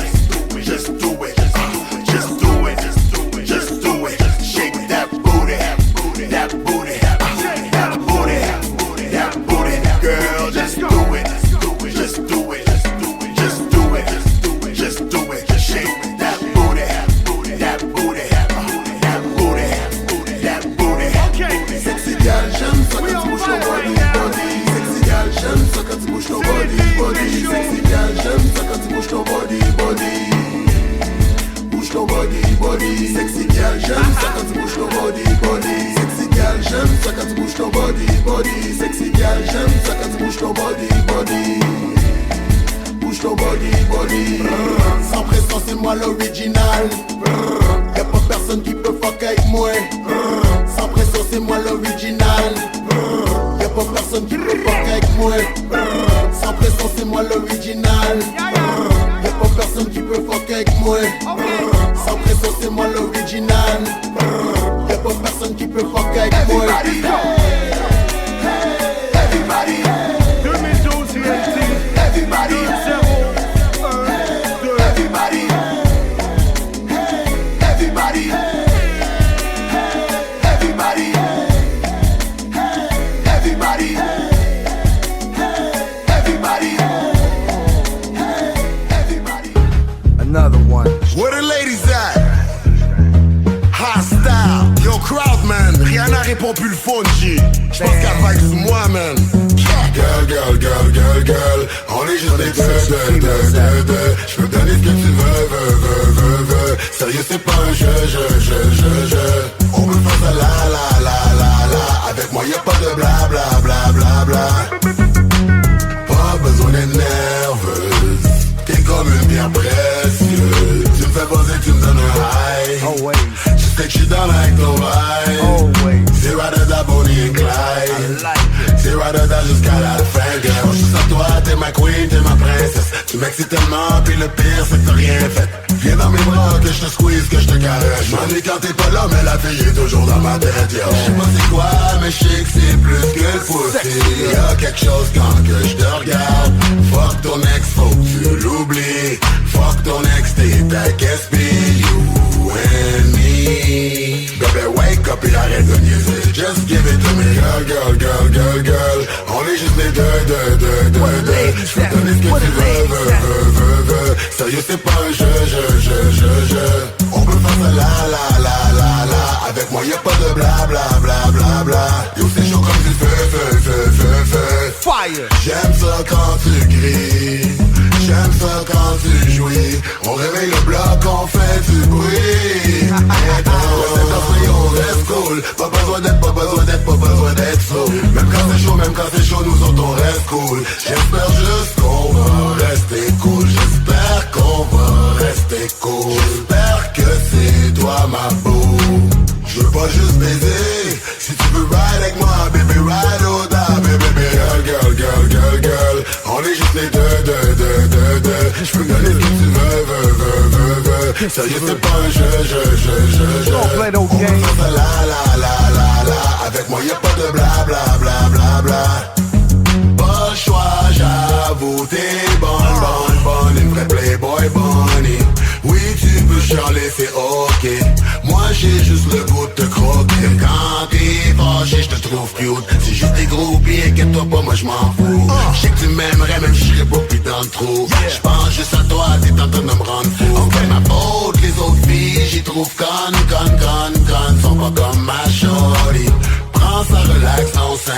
Just do it. Just do it. Just do it. Shake that booty. That booty. That booty. That booty. Girl, just do it. Just do it. Just do it. Just do it. Shake that booty. That booty. That booty. That booty. Sexy gal, j'aime ça quand tu bouges ton body. Sexy gal, j'aime ça quand tu bouges ton body. Sexy gal, j'aime ça quand tu bouges ton body. Bouge ton body. Sexy gal, j'aime ça quand tu bouges ton body. Sexy gal, j'aime ça quand tu bouges ton body. Sexy gal, j'aime ça quand tu bouges ton body. Bouge ton body. Sans pression, c'est moi l'original. Y'a pas personne qui peut fuck avec moi. Sans pression, c'est moi l'original. Y'a pas personne qui peut fuck avec moi. Sans pression, c'est moi l'original. Y'a pas personne qui peut fuck avec moi. Sans pression, c'est moi l'original. Y'a pas personne qui peut fuck avec moi. Everybody. 2012 TNT. Everybody. Everybody. Everybody. Everybody. Everybody. Everybody. Another one. Where the ladies at? Hostile. Yo, crowd, man. Rihanna répond plus le phone, G. J'pense qu'elle va sous moi, man. Girl. On est juste des deux. J'peux te donner ce que tu veux. Sérieux, c'est pas un jeu. On peut faire ça la. Avec moi, y'a pas de bla. Pas besoin d'être nerveuse. T'es comme une pierre précieuse. Tu me fais poser, tu me donnes un high. Always. Je sais que j'suis dans avec ton vibe. Always. C'est rather than Bonnie and Clyde. C'est rather than jusqu'à la fin, girl. J'suis à toi, t'es ma queen, t'es ma princesse. Tu m'excites tellement, pis le pire c'est que t'as rien fait. Viens dans mes bras, que j'te squeeze, que j'te caresse. J'm'ennuie quand t'es pas là, mais la fille est toujours dans ma tête, yo. J'sais pas c'est quoi, mais j'sais que c'est plus que le pussy. Y'a quelque chose quand que j'te regarde. Fuck ton ex, faut que tu l'oublies. Fuck ton ex, t'es ta guest, be you and me. bébé, wake up et arrête de niaiser. Just give it to me, girl, girl, girl, girl, girl. On est juste les deux. Je peux donner ce que tu veux. Sérieux, c'est pas un jeu. On peut faire ça la. Avec moi y'a pas de bla. Yo, c'est chaud comme du feu. Fire. J'aime ça quand tu cries. J'aime ça quand tu jouis. On réveille le bloc, on fait du bruit. On reste cool. Pas besoin d'être slow. Même quand c'est chaud, nous autres on reste cool. J'espère juste qu'on va rester cool. J'espère qu'on va rester cool. J'espère que c'est toi ma beau. Je veux pas juste baiser. Si tu veux ride avec moi, baby, ride au da, baby, girl. On est juste les deux. Je peux donner ce que tu veux. Sérieux, c'est pas un jeu. Don't play no game. On peut faire ça la. Avec moi y'a pas de bla. Pas le choix, j'avoue, t'es bonne. Une vraie playboy bunny. Oui, tu peux charler, c'est ok. Moi j'ai juste le goût de te croquer. Quand t'es fâché, je te trouve cute. C'est juste des gros pieds, inquiète-toi pas, moi je m'en fous. Je sais que tu m'aimerais, même si je serais pas pris dans le trou. Je pense juste à toi, t'es en train de me rendre fou. C'est ma faute, les autres filles, j'y trouve connes. Sont pas comme ma shorty. Prends ça, relax, non sein.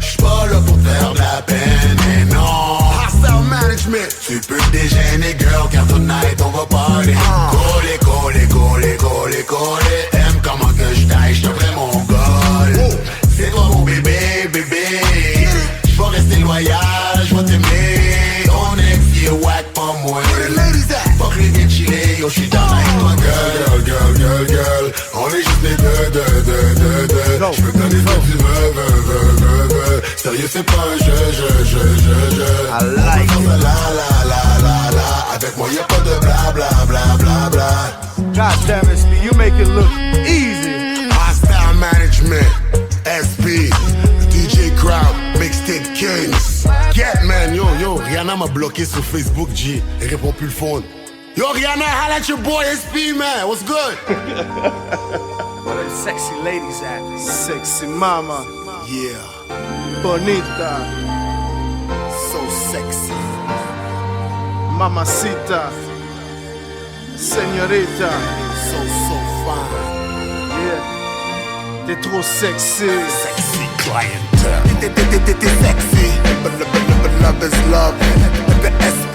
J'suis pas là pour faire de la peine, et non. Hostile management. Tu peux te déjeuner, girl, car tonight on va parler. Coller. Aime comment que j'taille, j't'offre mon goal. C'est toi mon bébé. J'vais rester loyal, j'vais t'aimer. Ton ex qui est wack, pas moi. Fuck les vieux chillés, yo, j'suis dans avec toi, girl. On est juste les deux. J'peux te donner ce que tu veux. Sérieux, c'est pas un jeu. I like it. La. Avec moi y'a pas de bla. God damn it, Speed, you make it look easy. Hostile management. SP. DJ Crowd. Mixtape Kings. Get man, yo. Rihanna m'a bloqué sur Facebook, G. Elle répond plus le phone. Yo, Rihanna, holla at your boy SP, man. What's good? Where the sexy ladies at? Sexy mama. Yeah. Bonita. So sexy. Mamacita. Señorita. So fine. Yeah. T'es trop sexy. Sexy clientele. T'es sexy. Love is love. The SP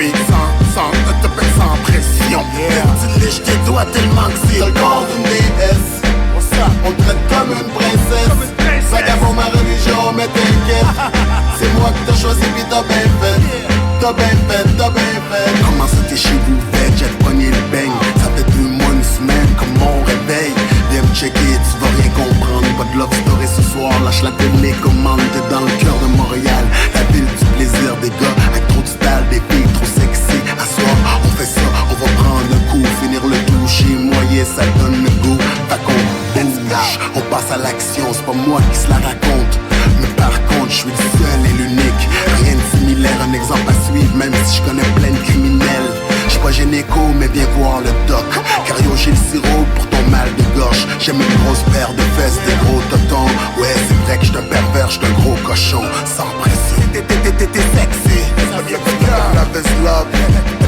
sans pression. Lèche tes doigts tellement que c'est le corps d'une déesse. On te traite comme une princesse. Vagabond ma religion, mais t'inquiète. C'est moi que t'as choisi pis t'as bien fait. Comment ça t'es chez vous, fait? J'ai pogné le beigne. Ça fait 2 mois, une semaine, comme mon réveil. Viens me checker, tu vas rien comprendre. Pas de love story ce soir, lâche la télécommande. T'es dans le cœur de Montréal, la ville du plaisir des gars. Avec trop de style, des filles trop sexy. À soir, on fait ça, on va prendre un coup. Finir le tout chez moi, yeah, ça donne le goût. Fait qu'on bouge, on passe à l'action. C'est pas moi qui se la raconte, mais par contre, je suis le seul et l'unique. Rien de similaire, un exemple à suivre, même si je connais plein de criminels. J'suis pas gynéco, mais viens voir le doc. Car yo, j'ai le sirop pour ton mal de gorge. J'aime une grosse paire de fesses, des gros totons. Ouais, c'est vrai que j'suis un pervers, j'suis un gros cochon. Sans pression, t'es sexy. Love is love.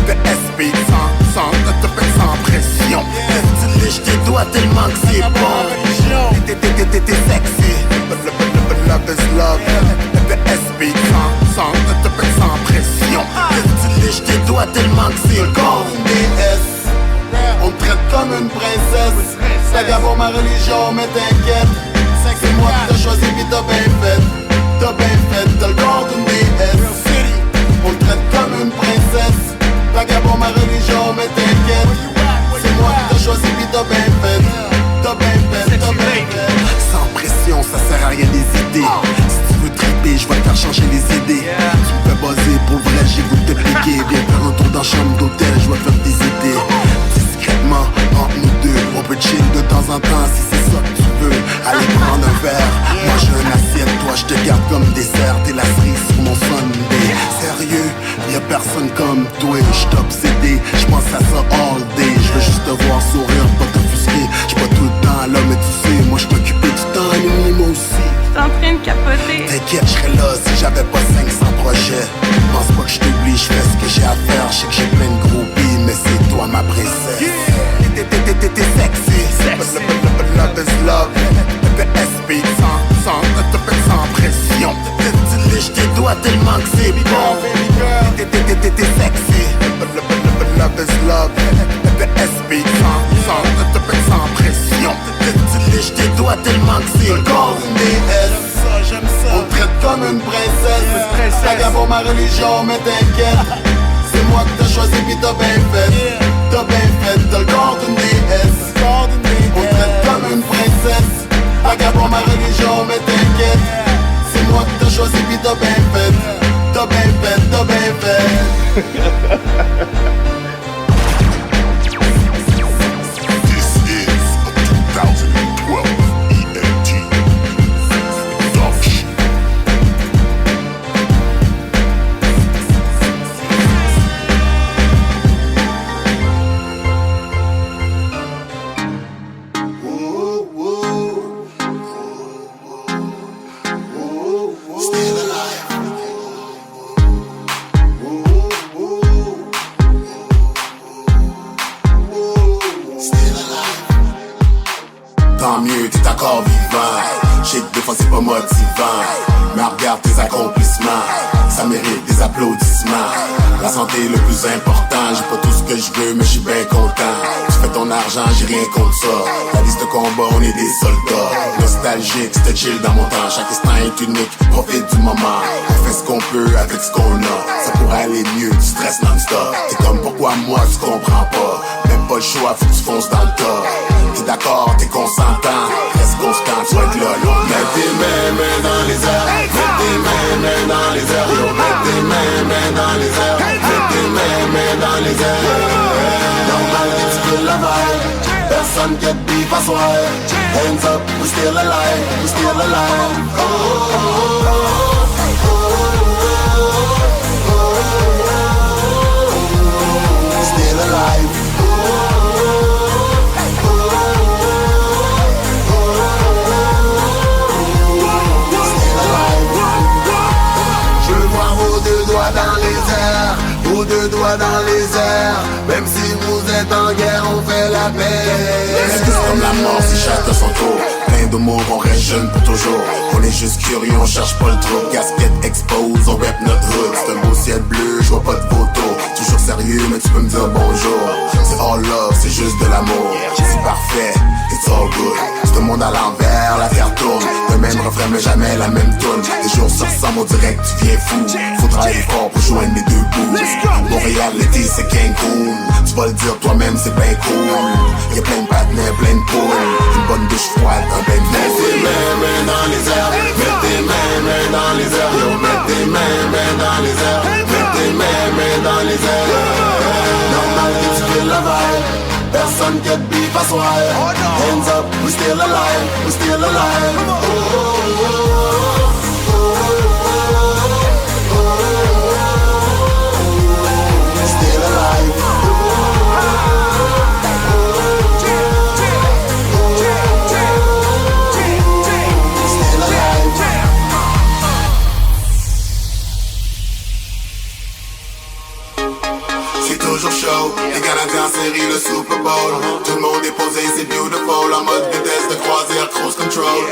The SP sans pression. Tu lèches tes doigts tellement que c'est bon. T'es sexy. Love is love. The SP sans pression. Tu lèches tes doigts tellement que c'est le corps d'une déesse. On te traite comme une princesse. Vagabond ma religion, mais t'inquiète. C'est moi qui t'as choisi pis t'as bien fait. T'as le corps d'une déesse. On te traite comme une princesse. Vagabond ma religion, mais t'inquiète. C'est moi qui t'as choisi pis t'as bien fait. Sans pression, ça sert à rien d'hésiter. Si tu veux triper, je vais te faire changer les idées. Tu me fais buzzer, pour vrai j'ai goût de te piquer. Viens faire un tour dans la chambre d'hôtel, je vais te faire visiter. Discrètement, entre nous deux, on peut chill de temps en temps si c'est ça que tu veux. Allez prendre un verre, moi j'ai une assiette, toi je te garde comme dessert. T'es la cerise sur mon Sunday. Sérieux, y'a personne comme toi, j'suis obsédé. J'pense à ça all day, j'veux juste te voir sourire, pas t'offusquer. J'suis pas tellement que c'est le corps d'une déesse. On te traite comme une princesse. T'as qu'à pour ma religion, mais t'inquiète. C'est moi que t'as choisi pis t'as bien fait. T'as bien fait, t'as le corps d'une déesse. On te traite comme une princesse. T'as qu'à pour ma religion, mais t'inquiète. C'est moi que t'as choisi pis t'as bien fait. T'as bien fait, t'as bien fait. This is a 2012 ENT production. Still alive. Tant mieux, t'es encore vivant. J'ai que des fois c'est pas motivant. Mais regarde tes accomplissements, ça mérite des applaudissements. La santé est le plus important. J'ai pas tout ce que je veux, mais je suis bien content. Tu fais ton argent, j'ai rien contre ça. La liste de combat, on est des soldats. Nostalgique, c'était chill dans mon temps. Chaque instant est unique, profite du moment. On fait ce qu'on peut avec ce qu'on a. Ça pourrait aller mieux, du stress non-stop. T'es comme pourquoi moi tu comprends pas. Même pas le choix, faut que tu fonces dans le tas. T'es d'accord, t'es consentant. Reste constant, tu vas être là. Mets tes mains dans les airs. Mets tes mains dans les airs. Yo, mets tes mains dans les airs. Mets tes mains dans les airs. Normal que tu feel la vibe. Personne get beef à soir. Hands up, we still alive. We still alive. Oh, oh, oh, oh. Still alive. Dans les airs, vos deux doigts dans les airs. Même si vous êtes en guerre, on fait la paix. C'est comme la mort si chacun son tour. Plein d'amour, on reste jeune pour toujours. On est juste curieux, on cherche pas le trou. Casquette expose, on rap notre hood. C'est un beau ciel bleu, je vois pas de photo. Toujours sérieux, mais tu peux me dire bonjour. C'est all love, c'est juste de l'amour. C'est parfait, it's all good. C'est un monde à l'envers, la terre tourne. Le même refrain, mais jamais la même tourne. Des jours se ressemblent, on dirait que tu viens fou. Faut travailler fort pour joindre les deux bouts. Montréal, l'été, c'est Cancun. Tu vas le dire toi-même, c'est bien cool. Y'a plein de partenaires, plein de poules. Une bonne douche froide, un bain de boule. Mets tes mains dans les airs. Mets tes mains dans les airs. Yo, mets tes mains dans les airs. Mets tes mains dans les airs. Normal que tu feel la vibe. Personne get beef à soir. Hands up, we still alive. We still alive. Oh, oh, oh. Still alive. Still alive. C'est toujours chaud, les Canadiens en série, le Super Bowl. Tout le monde est posé, c'est beautiful. En mode vitesse de croisière, cruise control.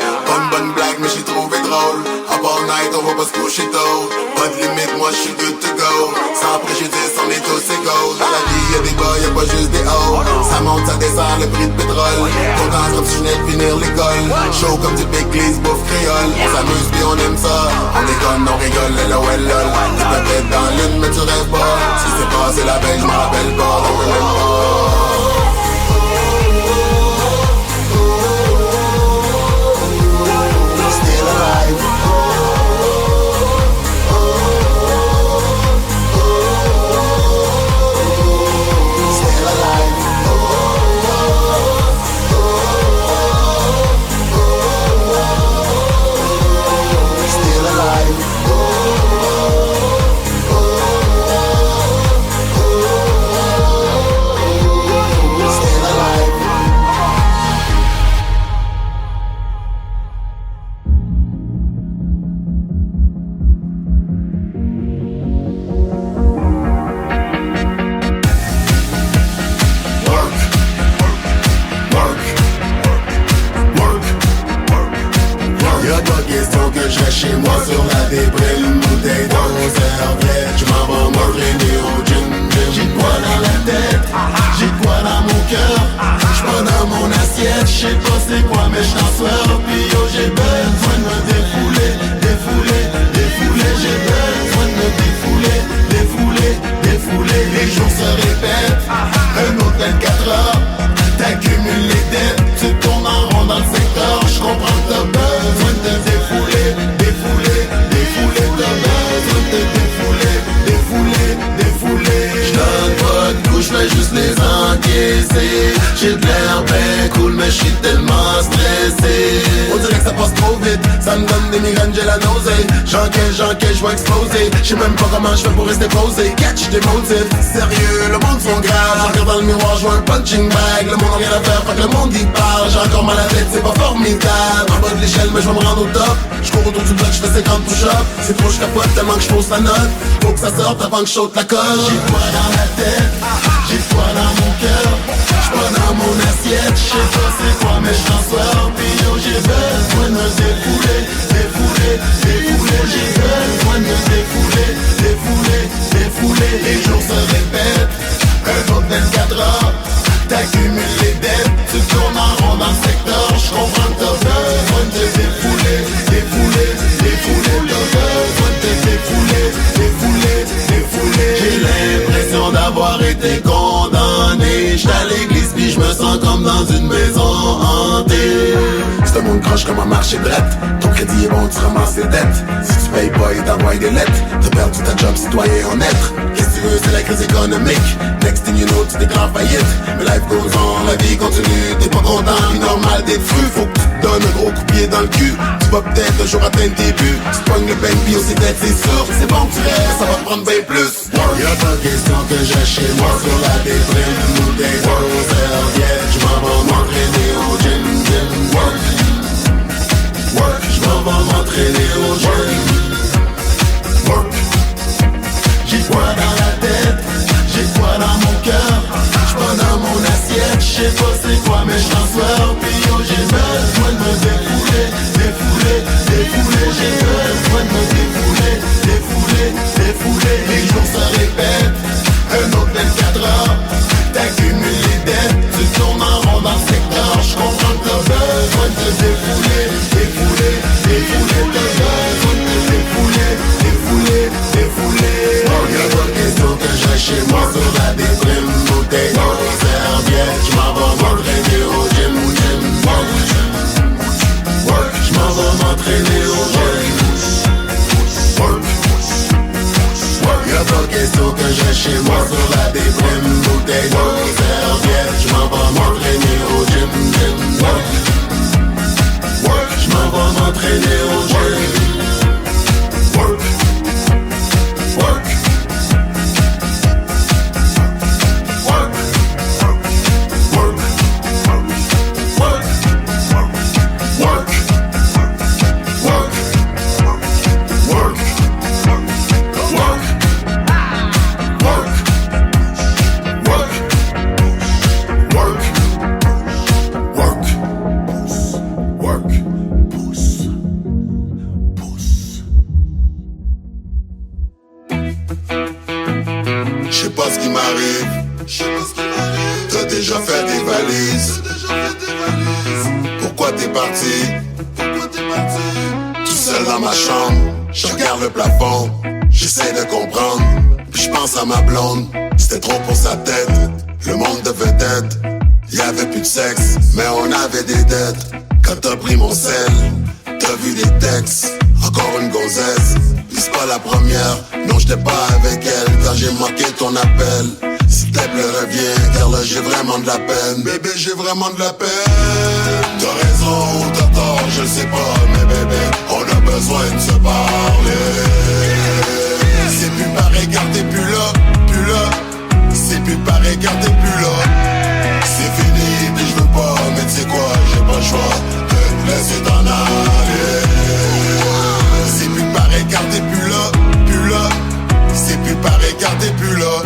Bonne blague, mais j'ai trouvé drôle. Up all night, on va pas se coucher tôt. Pas de limite, moi j'suis good to go. Sans préjudice, on est tous égaux. Dans la vie y'a des bas, y'a pas juste des hauts. Ça monte, ça descend, le prix de pétrole. Content comme si je venais de finir l'école. Chaud comme du Big Lee's, bouffe créole. On s'amuse puis on aime ça. On déconne, on rigole, LOL. T'es peut-être dans l'une, mais tu rêves pas. Si c'est passé la veille, j'm'en rappelle pas. On me l'aime pas. Still alive. Still alive. Still alive. Still alive. Y'a pas question que je reste chez moi sur la déprime. Bouteille dans serviette, je m'en vais m'entraîner au gym. J'ai de quoi dans la tête, j'ai de quoi dans mon cœur. J'suis pas dans mon assiette, j'sais pas c'est c'est quoi mes chasseurs. Puis yo j'ai besoin de me défouler, défouler, défouler. J'ai besoin de me défouler, défouler, défouler. Les jours se répètent, un autre 24 heures. T'accumules les dettes, tu tournes en rond dans le secteur. J'comprends que t'as besoin de te défouler, défouler, défouler. T'as besoin de te défouler, défouler, défouler. J'donne pas de coups, j'fais juste les encaisser. J'ai de l'air ben cool mais j'suis tellement stressé. On dirait que ça passe trop vite, ça me donne des migraines, j'ai la nausée. J'encaisse, j'vais exploser. J'sais même pas comment j'fais pour rester posé. Catch des motifs, sérieux, le monde sont graves. J'en regarde dans le miroir, j'vois un punching bag. Le monde n'a rien à faire, fait que le monde y parle. J'ai encore mal à la tête, c'est pas formidable. En bas de l'échelle, mais j'vais me rendre au top. J'cours autour du bloc, j'fais 50 push-ups. C'est trop, j'capote tellement que j'pose la note. Faut que ça sorte avant que j'saute la colle. J'ai quoi dans la tête, j'ai quoi dans mon cœur. J'pas dans mon assiette, j'sais pas c'est quoi mais j'en soir. Puis yo j'ai besoin de me défouler, défouler, défouler. J'ai besoin de me défouler, défouler, défouler. Les jours se répètent, un autre 24 heures. T'accumules les dettes, tu tournes en rond dans le secteur. J'comprends que t'as besoin de te défouler, défouler, défouler. T'as besoin de te défouler, défouler, défouler. J'ai l'impression d'avoir été condamné. J'suis à l'église puis j'me sens comme dans une maison hantée. C'est un monde croche comme un marché drette. Ton crédit est bon, tu ramasses les dettes. Si tu payes pas, il t'envoie des lettres. T'as perdu ta job, citoyen honnête. Qu'est-ce que tu veux, c'est la crise économique. Next thing you know, tu déclares faillite. Mais life goes on, la vie continue. T'es pas content, vie normal d'être fru. Faut que tu te donnes un gros coup de pied dans le cul. Tu vas peut-être un jour atteindre tes buts. Tu pognes le bang puis aussi tête, c'est sûr. C'est bon que tu restes, ça va te prendre bien plus. Y'a pas question que j'ai chez moi sur la déprime ou des gros serviettes. J'm'en vais m'entraîner au gym, gym, work. Work, j'm'en vais m'entraîner au gym. Work. J'ai quoi dans la tête, j'ai quoi dans mon cœur. J'pas dans mon assiette, j'sais pas c'est quoi mais j'en soir. Puis yo j'ai besoin de me défouler, défouler, défouler. J'ai besoin de me défouler, défouler, défouler. Les jours se répètent, un autre 24 heures. T'accumules les dettes, tu tournes en rond dans le secteur. J'comprends que t'as besoin de te défouler, défouler, défouler. T'as besoin de te défouler, défouler, défouler. Y'a pas question que j'aille chez moi sur la déprime. Bouteille d'eau, serviette, j'm'en vais m'entraîner au gym, gym, work. Work, j'm'en vais m'entraîner au gym. Work. Y'a pas question que j'aille chez moi sur la déprime. Bouteille d'eau, serviette, j'm'en vais m'entraîner au gym, gym, work. Work, j'm'en vais m'entraîner au gym. Work. Work. Work. Work. Work. Work. Work. Work. J'sais pas ce qui m'arrive, t'as déjà fait des valises. Pourquoi t'es parti? Tout seul dans ma chambre, je regarde le plafond, j'essaie de comprendre. Puis je pense à ma blonde, c'était trop pour sa tête. Le monde de vedette, y'avait plus de sexe, mais on avait des dettes. Quand t'as pris mon sel, t'as vu des textes. Encore une gonzesse, puis c'est pas la première. Non, j'étais pas avec elle quand j'ai manqué ton appel. S'il te plaît reviens, car là j'ai vraiment de la peine. Bébé, j'ai vraiment de la peine. T'as raison ou t'as tort, je sais pas. Mais bébé, on a besoin de se parler. C'est plus pareil car t'es plus là, plus là. C'est plus pareil car t'es plus là. C'est fini, puis je veux pas, mais tu sais quoi, j'ai pas le choix de te laisser t'en aller. C'est plus pareil car t'es plus là, plus là. C'est plus pareil car t'es plus là.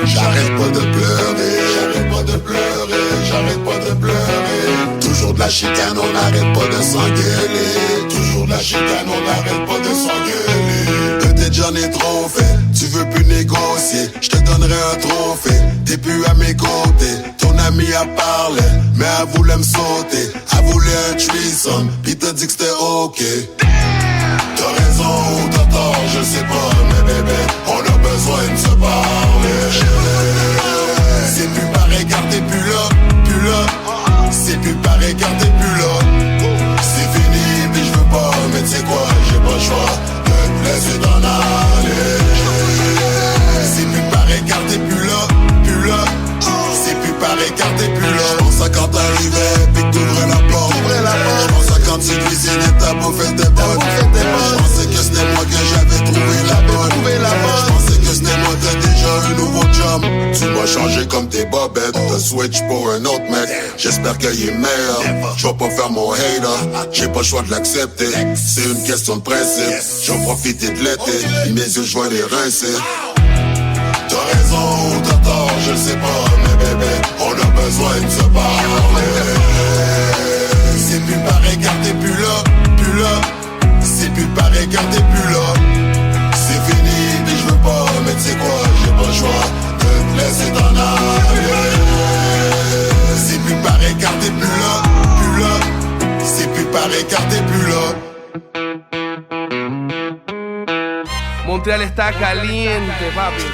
J'arrête pas de pleurer, j'arrête pas de pleurer, j'arrête pas de pleurer. Toujours de la chicane, on n'arrête pas de s'engueuler. Toujours de la chicane, on n'arrête pas de s'engueuler. Peut-être j'en ai trop fait, tu veux plus négocier, je te donnerai un trophée. T'es plus à mes côtés, ton mis à parler, mais elle voulait me sauter. Elle voulait un threesome, pis t'as dit que c'était ok. T'as raison ou t'as tort, je sais pas, mais bébé, on a besoin de se parler. C'est plus pareil car t'es plus là, plus là. C'est plus pareil car t'es plus là. C'est fini, pis je veux pas, mais tu sais quoi, j'ai pas le choix de te laisser t'en aller. C'est plus pareil car t'es plus là, plus là. C'est plus pareil car t'es plus là. J'pense à quand t'arrivais pis que t'ouvrais la porte. J'pense à quand tu cuisinais ta bouffe et tes bonnes. J'pensais que c'était moi que j'avais trouvé la bonne. J'pensais que c'était moi t'as déjà un nouveau job. Tu m'as changé comme tes bobettes. T'as switch pour un autre mec. J'espère qu'il est meilleur. J'vais pas faire mon hater. J'ai pas le choix de l'accepter. C'est une question de principe. J'en profiter de l'été. Mes yeux j'vois les rincer. T'as raison ou t'as tort, je sais pas, mais bébé, on a besoin de se parler. C'est plus pareil car t'es plus là, plus là. C'est plus pareil car t'es plus là. C'est fini, pis je veux pas, mais tu sais quoi, j'ai pas le choix de te laisser t'en aller. C'est plus pareil car t'es plus là, plus là. C'est plus pareil car t'es plus là. Montreal está caliente, papi.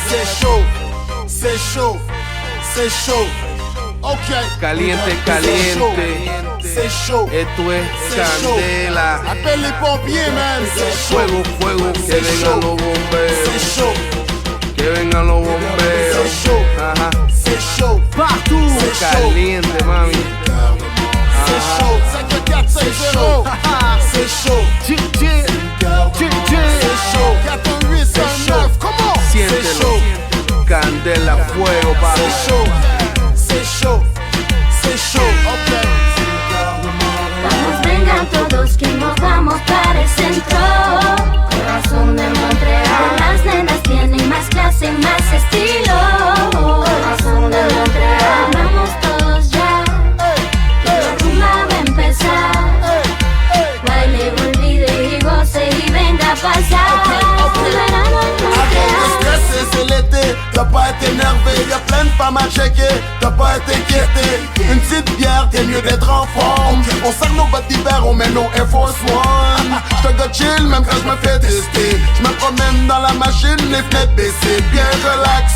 C'est chaud, c'est chaud, c'est chaud. Ok. Caliente, caliente. C'est chaud. Esto es candela. Appelle les pompiers, man. C'est chaud. Fuego, fuego. Que vengan los bomberos. C'est chaud. Que vengan los bomberos. C'est chaud. Ajá. C'est chaud. Partout. C'est chaud. Caliente, mami. C'est chaud. 5450. C'est chaud. C'est chaud. 4809. Comment? Siéntelo. C'est chaud. Candela, fuego, papi. C'est chaud. C'est chaud. C'est chaud. Ok. Vamos, vengan todos que nos vamos para el centro. Corazón de Montreal. Las nenas tienen más clase, más estilo. Corazón de Montreal. Vamos todos ya. Que la rumba va a empezar. Baile, olvide y goce y venga a pasar. El verano en Montreal. Stressé, c'est l'été, t'as pas été énervé, y'a plein de femmes à checker, t'as pas été inquiété. Une petite bière, t'es mieux d'être en forme. On serre nos bottes d'hiver, on met nos Air Force One. J'te gars chill, même quand j'me fais tester. J'me promène dans la machine, les fenêtres baissées, bien relax.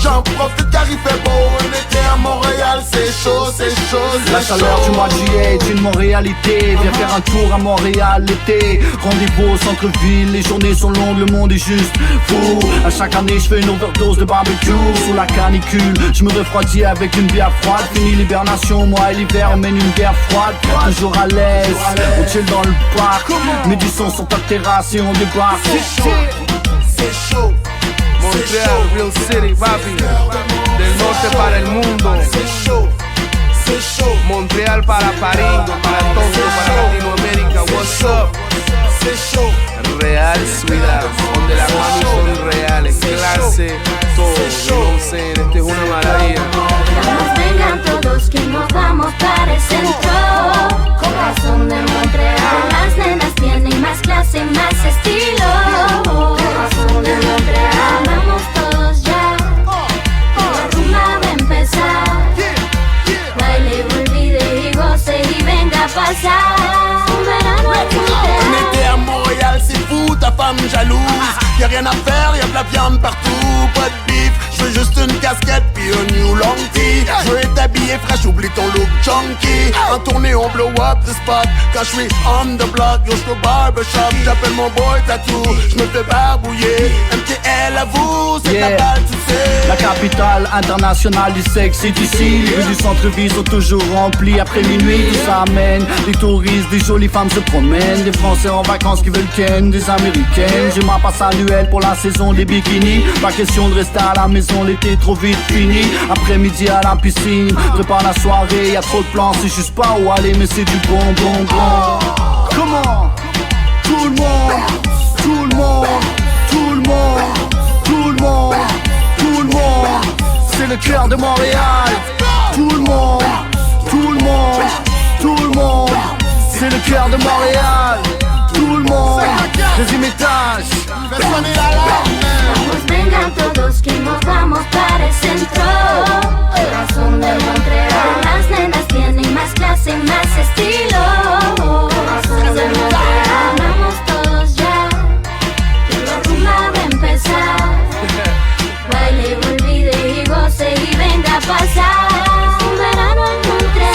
J'en profite car il fait beau, un été à Montréal, c'est chaud, c'est chaud, c'est La chaleur du mois de juillet est une Montréalité. Viens faire un tour à Montréal l'été. Rendez-vous au centre-ville, les journées sont longues, le monde est juste fou. À chaque année je fais une overdose de barbecue. Sous la canicule, je me refroidis avec une bière froide. Fini l'hibernation, moi et l'hiver on mène une bière froide. Toujours à l'aise, on chill dans le parc. Mes du son sur ta terrasse et on débarque. c'est chaud. Montreal, Real City, papi. Del norte para el mundo. C'est chaud. C'est chaud. Montreal para París, para Tokio, para Latinoamérica. What's up? C'est chaud. Real Ciudad, donde las mamis son reales, clase, todo. Entonces, este es una maravilla. Vamos, vengan todos que nos vamos para el centro. Corazón de Montreal. Las nenas tienen más clase, más estilo. Corazón de Montreal. Vamos todos ya. La rumba va a empezar. Baile, olvide y goce y venga a pasar. Un verano en Montreal. On était à Montréal, c'est fou, ta femme jalouse. Y'a rien à faire, y'a de la viande partout, pas de bif. J'veux juste une casquette puis un new long tee. J'veux être habillé fraîche, oublie ton look junkie. En tournée on blow up the spot. Quand j'suis on the block, yo j'suis au barbershop. J'appelle mon boy tattoo, j'me fais barbouiller. MTL à vous, c'est la balle, tu sais. La capitale internationale du sexe est ici. Les rues du centre-ville sont toujours remplies après minuit. Tout ça amène des touristes, des jolies femmes se promènent. Des Français en vacances qui veulent ken, des Américaines. J'ai ma passe annuelle pour la saison des bikinis. Pas question de rester à la maison, l'été trop vite fini. Après-midi à la piscine, prépare la soirée. Y'a trop de plans, c'est juste pas où aller, mais c'est du bon, bon, bon. Comment? Tout le monde, tout le monde, tout le monde, tout le monde, tout le monde. C'est le cœur de Montréal. Tout le monde, tout le monde, tout le monde. C'est le cœur de Montréal. Tout le monde, deuxième étage. Vamos, vengan todos que nos vamos para el centro. centro. Corazón de Montreal, las nenas tienen más clase, más estilo. Corazón de Montreal, vamos todos ya, que la rumba va a empezar. Baile, olvide y goce y venga a pasar un verano en Montreal.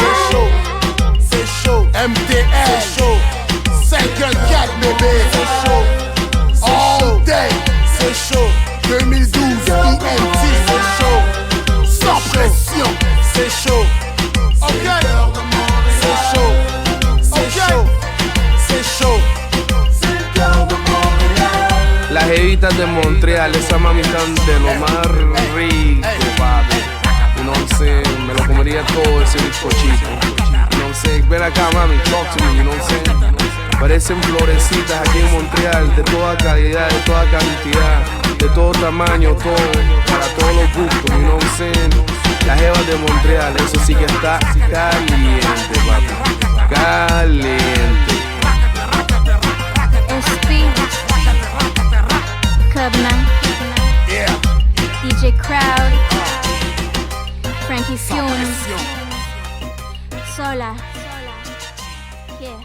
C'est chaud, MTL, c'est chaud, 54 bébé, c'est chaud, all day, c'est chaud, 2012, INT, c'est chaud, sans pression, c'est chaud, ok, c'est chaud, c'est chaud, c'est chaud, c'est le cœur de Montréal. Las jevitas de Montreal, esa mami están de lo más rico, papi. Y no sé, me lo comería todo ese bizcochito. No sé, ven acá, mami, talk to me, you know what I'm saying? Parecen florecitas aquí en Montreal, de toda calidad, de toda cantidad, de todo tamaño, todo, para todos los gustos, you know what I'm saying? Las jevas de Montreal, eso sí que está caliente, papi, caliente. SP, Cubman, Yeah, DJ Crowd, Frankie Fumes, Sola, yeah.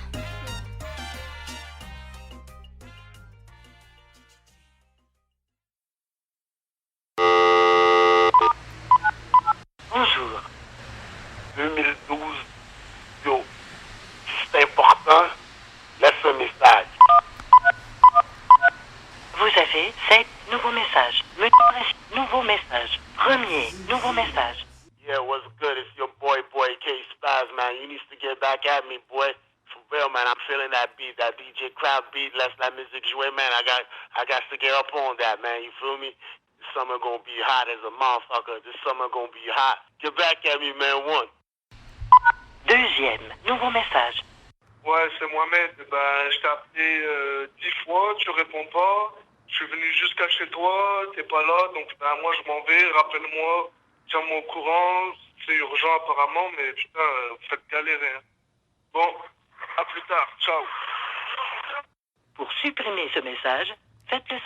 Bonjour. 2012, yo, c'est important, laisse un message. Vous avez 7 nouveaux messages. Nouveau message. Premier nouveau message. Yeah, what's good? It's your boy K-Spaz, man. You need to get back at me, boy. For real, man. I'm feeling that beat, that DJ Crowd beat. Laisse la musique jouer, man. I got to get up on that, man. You feel me? This summer gonna be hot as a motherfucker. This summer gonna be hot. Get back at me, man. One. Deuxième nouveau message. Ouais, c'est Mohamed. Ben, je t'ai appelé 10 fois, tu réponds pas. Je suis venu jusqu'à chez toi, t'es pas là, donc ben, moi je m'en vais, rappelle-moi, tiens-moi au courant, c'est urgent apparemment, mais putain, vous faites galérer. Hein. Bon, à plus tard, ciao. Pour supprimer ce message, faites le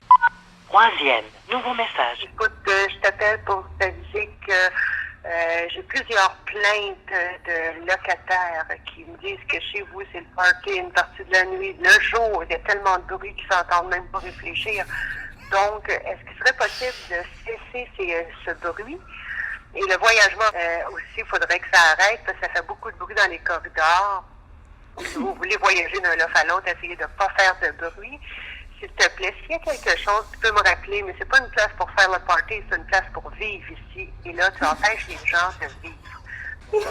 troisième nouveau message. Écoute, je t'appelle pour t'aviser que j'ai plusieurs plaintes de locataires qui me disent que chez vous, c'est le party une partie de la nuit. Le jour, il y a tellement de bruit qu'ils s'entendent même pas réfléchir. Donc, est-ce qu'il serait possible de cesser ce bruit? Et le voyagement aussi, il faudrait que ça arrête parce que ça fait beaucoup de bruit dans les corridors. Si vous voulez voyager d'un loft à l'autre, essayez de ne pas faire de bruit. S'il te plaît, s'il y a quelque chose, tu peux me rappeler, mais c'est pas une place pour faire le party, c'est une place pour vivre ici. Et là, tu empêches les gens de vivre.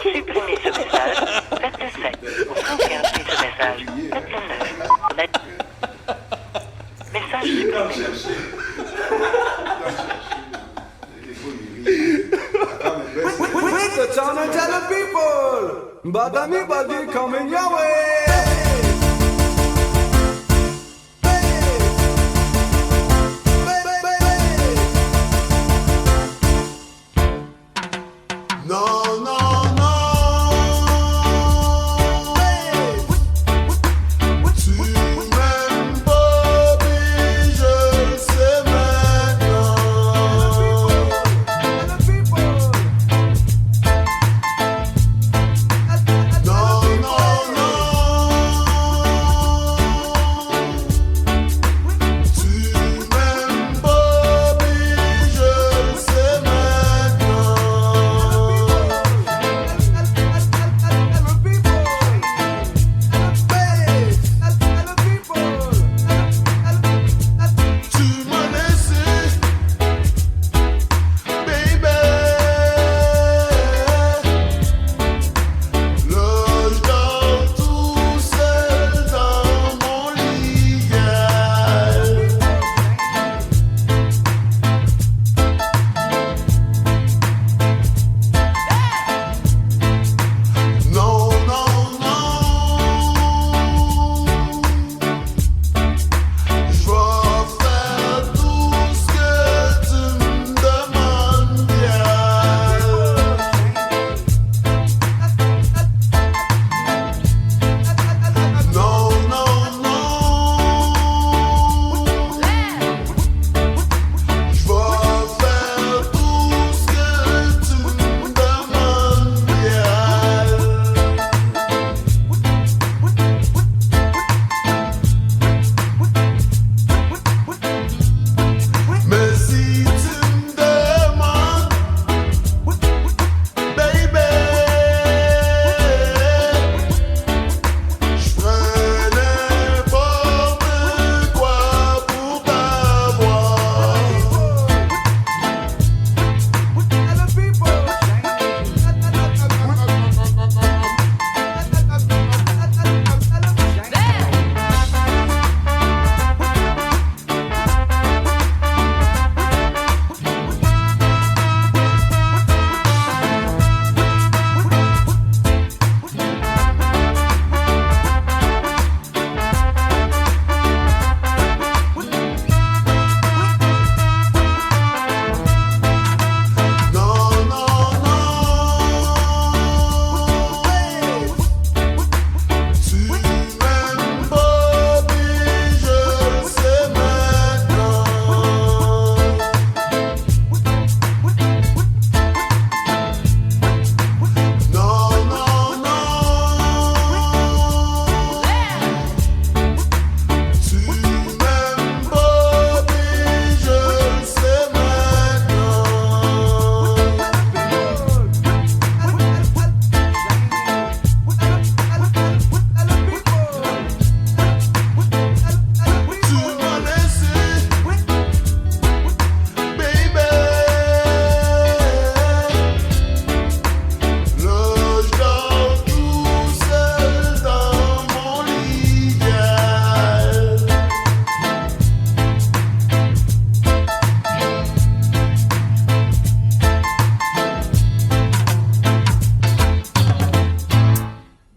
Supprimez ce message, faites le 7. Pour sauvegarder ce message, faites le 9. Message supprimé. With the town and tell the people, but anybody coming your way. non, non, non. Tu m'aimes pas, mais je le sais maintenant. Non, non, non.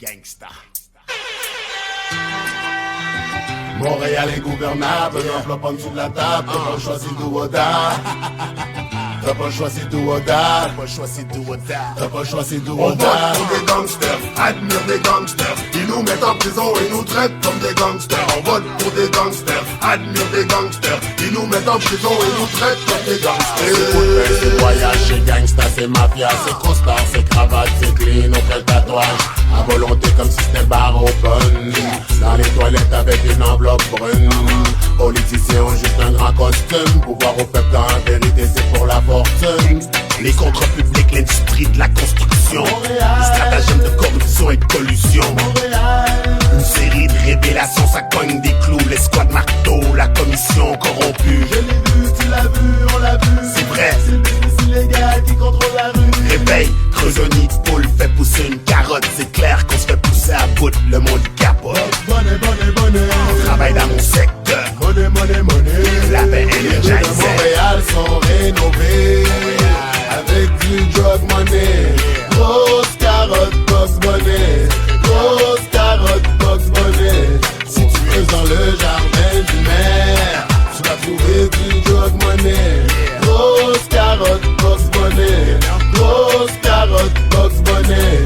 gangsta. Montréal ingouvernable, l'enveloppe en dessous de la table, t'as pas choisi do or die. T'as pas choisi do or die. T'as pas choisi do or die. T'as pas choisi do or die. On vote pour des gangsters, admire des gangsters. Ils nous mettent en prison et nous traitent comme des gangsters. On vote pour des gangsters, admire des gangsters. Ils nous mettent en prison et nous traitent comme des gangsters. C'est football, c'est voyage, c'est gangsta, c'est mafia, c'est costard, c'est cravate, c'est clean, aucun tatouage. À volonté comme si c'était bar open. Dans les toilettes avec une enveloppe brune. Politiciens ont juste un grand costume. Pouvoir au peuple en vérité c'est pour la fortune. Les contrats publics, l'industrie de la construction. Stratagème de corruption et de collusion. Une série de révélations, ça cogne des clous. L'escouade marteau, la commission corrompue. Je l'ai vu, tu l'as vu, on l'a vu. C'est vrai, c'est le business illégal qui contrôle la rue. Réveil, creuse un nid de poule, fait pousser une carotte. C'est clair qu'on se fait pousser à bout, le monde capote. Money, money, money. On travaille dans mon secteur. Money, money, money. La paix énergisée. Les rues de Montréal sont rénovées. Avec du drug money. Grosse carotte, box money. Grosse carotte, box money. Si tu creuses dans le jardin du maire, tu vas trouver du drug money. Grosse carotte, box money. Grosse carotte, box money.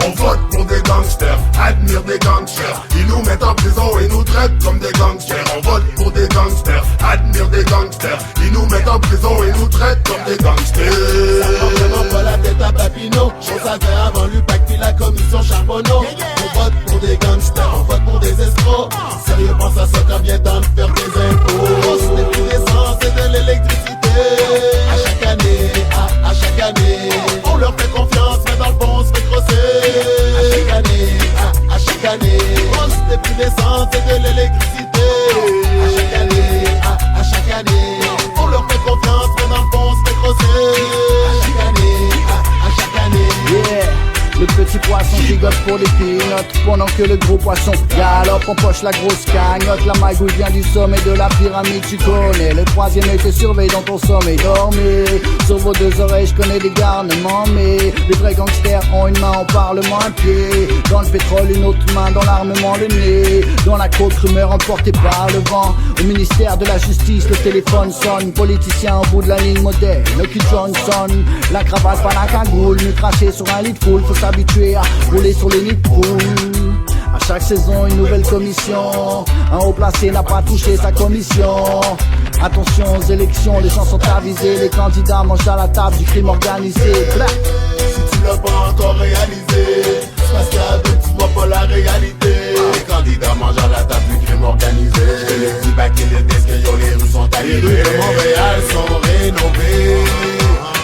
On vote pour des gangsters, admire des gangsters. Ils nous mettent en prison et nous traitent comme des gangsters. On vote pour des gangsters, admire des gangsters. Ils nous mettent en prison et nous traitent comme des gangsters. Ça prend vraiment pas la tête à Papineau. On savait avant l'UPAC puis la commission Charbonneau. On vote pour des gangsters, on vote pour des escrocs. Sérieux, pense à ça quand vient temps de faire des impôts. C'est des prix d'essence et de l'électricité. À chaque année, à chaque année, on leur fait confiance mais dans le fond on se fait crosser. À chaque année, on se des prix d'essence et de l'électricité. À chaque année, on leur fait confiance mais dans le fond on se fait crosser. À chaque année, yeah. Le petit poisson qui gote pour les peanuts, pendant que le gros poisson galope, on poche la grosse cagnotte. La magouille vient du sommet de la pyramide, tu connais. Le troisième œil te surveille dans ton sommeil, dormez. Sur vos deux oreilles, je connais des garnements, mais les vrais gangsters ont une main au parlement, un pied dans le pétrole, une autre main dans l'armement, le nez dans la côte, rumeur emportée par le vent. Au ministère de la justice, le téléphone sonne. Politicien au bout de la ligne modèle, Lucky Johnson. La cravate, pas la cagoule, nu craché sur un lit de foule. Faut s'habituer à rouler sur les nids de poule. À chaque saison, une nouvelle commission. Un haut placé n'a pas touché sa commission. Attention aux élections, les gens sont avisés. Les candidats mangent à la table du crime organisé. Blah. Si tu l'as pas encore réalisé, c'est parce qu'avec tu vois pas la réalité. Les candidats mangent à la table du crime organisé. Je te l'ai dit back in the days que yo les rues sont arrivées. Les rues de Montréal sont rénovées.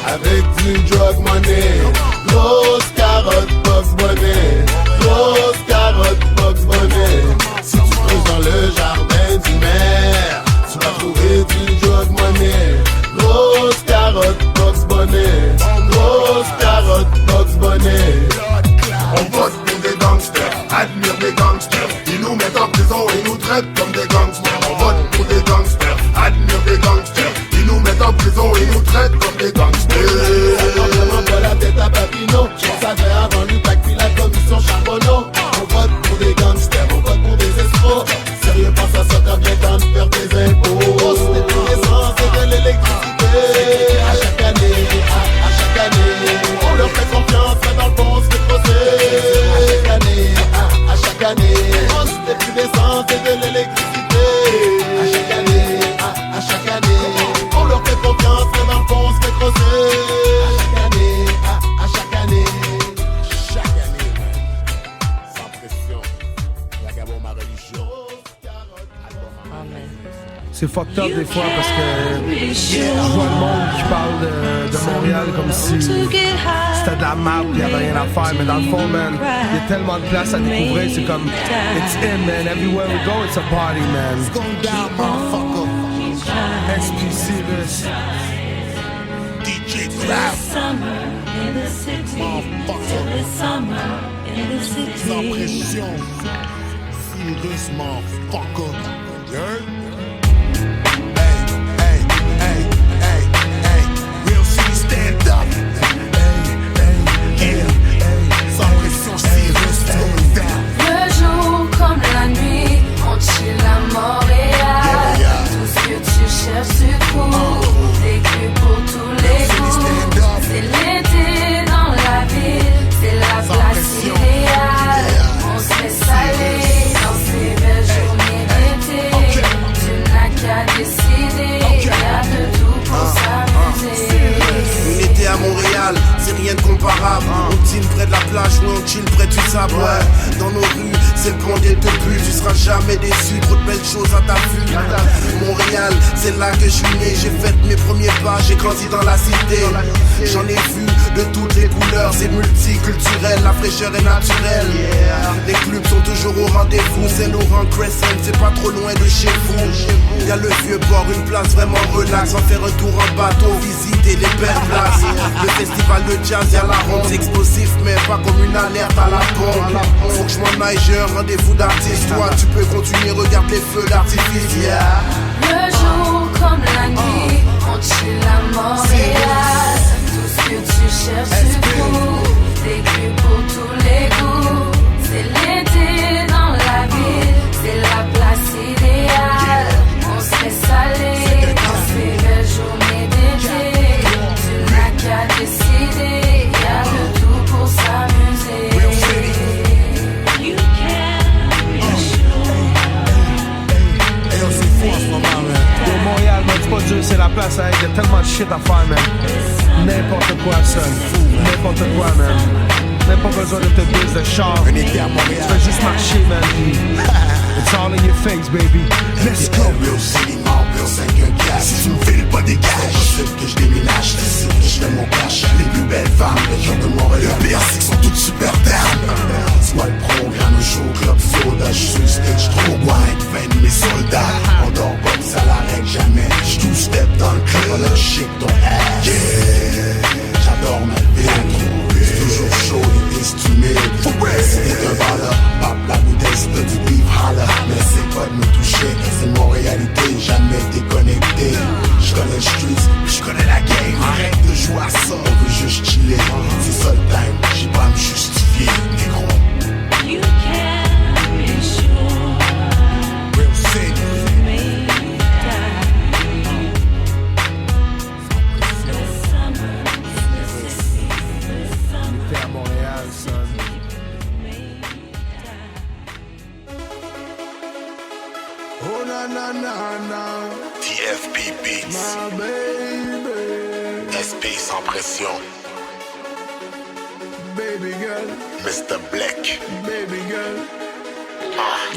Avec du drug money. Grosse carotte, box money. Grosse carotte, box money. Si tu creuses dans le jardin du maire, tu vas trouver du drug money. Grosse carotte, box money. Grosse carotte, box money. On vote pour des gangsters, admire des gangsters. Ils nous mettent en prison et nous traitent comme des gangsters. On vote pour des gangsters, admire des gangsters. Ils nous mettent en prison et nous traitent comme des gangsters. Ça prend vraiment pas la tête à Papineau. On savait avant l'UPAC puis la commission Charbonneau. On vote pour des gangsters, on vote pour des escrocs. Sérieux, pense à ça quand vient temps de faire des impôts. C'est des prix d'essence et de l'électricité. À chaque année, on leur fait confiance mais dans le fond on se fait crosser. À chaque année, on se des prix d'essence et de l'électricité. À chaque année, on leur fait confiance mais dans le fond on se fait crosser. À chaque année, sans pression. La gabo ma religion. C'est fucked up des fois parce que je vois le monde qui parle de Montréal comme si c'était de la map, il n'y avait rien à faire, mais dans le fond, man, il y a tellement de places à découvrir, c'est comme, it's in, man, everywhere we go, it's a party, man. It's going down, motherfucker. SPC, this. DJ Cloud. Motherfucker. Sans pression. Cyrus, motherfucker. Yeah. Stand up. Hey, yeah. Sans pression, Cyrus. sable, ouais. Dans nos rues, c'est le point des deux buts. Tu seras jamais déçu, trop de belles choses à ta vue. Montréal, c'est là que je suis né. J'ai fait mes premiers pas, j'ai grandi dans la cité. J'en ai vu de toutes les couleurs, c'est multiculturel, la fraîcheur est naturelle. Les clubs sont toujours au rendez-vous, c'est Laurent Crescent, c'est pas trop loin de chez vous. Y'a le vieux port, une place vraiment relax. On fait retour en bateau, visiter les belles places. Le festival de jazz, y'a la ronde. C'est explosif mais pas comme une alerte à la bombe. Faut que je m'en aille, j'ai un rendez-vous d'artiste. Toi tu peux continuer, regarde les feux d'artifice. Le jour comme la nuit, on chill à Montréal. Tout ce que tu cherches tu trouves. Des culs pour tous les goûts. C'est l'été dans la ville, c'est la place idéale. On se laisse aller, c'est la journée d'été. Tu n'as qu'à décider, y'a le tout pour s'amuser. You can be sure. Yo, Montréal, man, c'est pas dur, c'est la place, hein. Y'a tellement de shit à faire, man. N'importe quoi, son. N'importe quoi, man. Même pas besoin de te bise de char. Tu fais juste marcher, man. It's all in your face, baby. Let's go. Real City, Montréal, 5-1-4. Si tu me files pas des gages, c'est possible que je déménage. C'est que je fais mon cash. Les plus belles femmes, les gens de Montréal. Les BRC sont toutes super down. C'est quoi le programme, un show, club soda. Je suis sur le stage, trop wine, 20 mes soldats. On dort pas, ça l'arrête jamais. Je tout step dans le club, on a shake ton ass. Yeah, j'adore ma ville. C'est toujours chaud, les estimés. C'est un valeur, pape la bouteille, c'est pas du beef, holla. Mais c'est pas de me toucher, c'est mon réalité, jamais déconnecté. J'connais le streets, j'connais la game. Arrête de jouer à ça, on veut juste chiller. C'est ça le time, j'ai pas à me justifier, négro. You can be sure. Real City. T'es à Montréal, son. Oh na na na na. TFP Beats. My baby. SP sans pression. Baby girl. Mr. Black. Baby girl.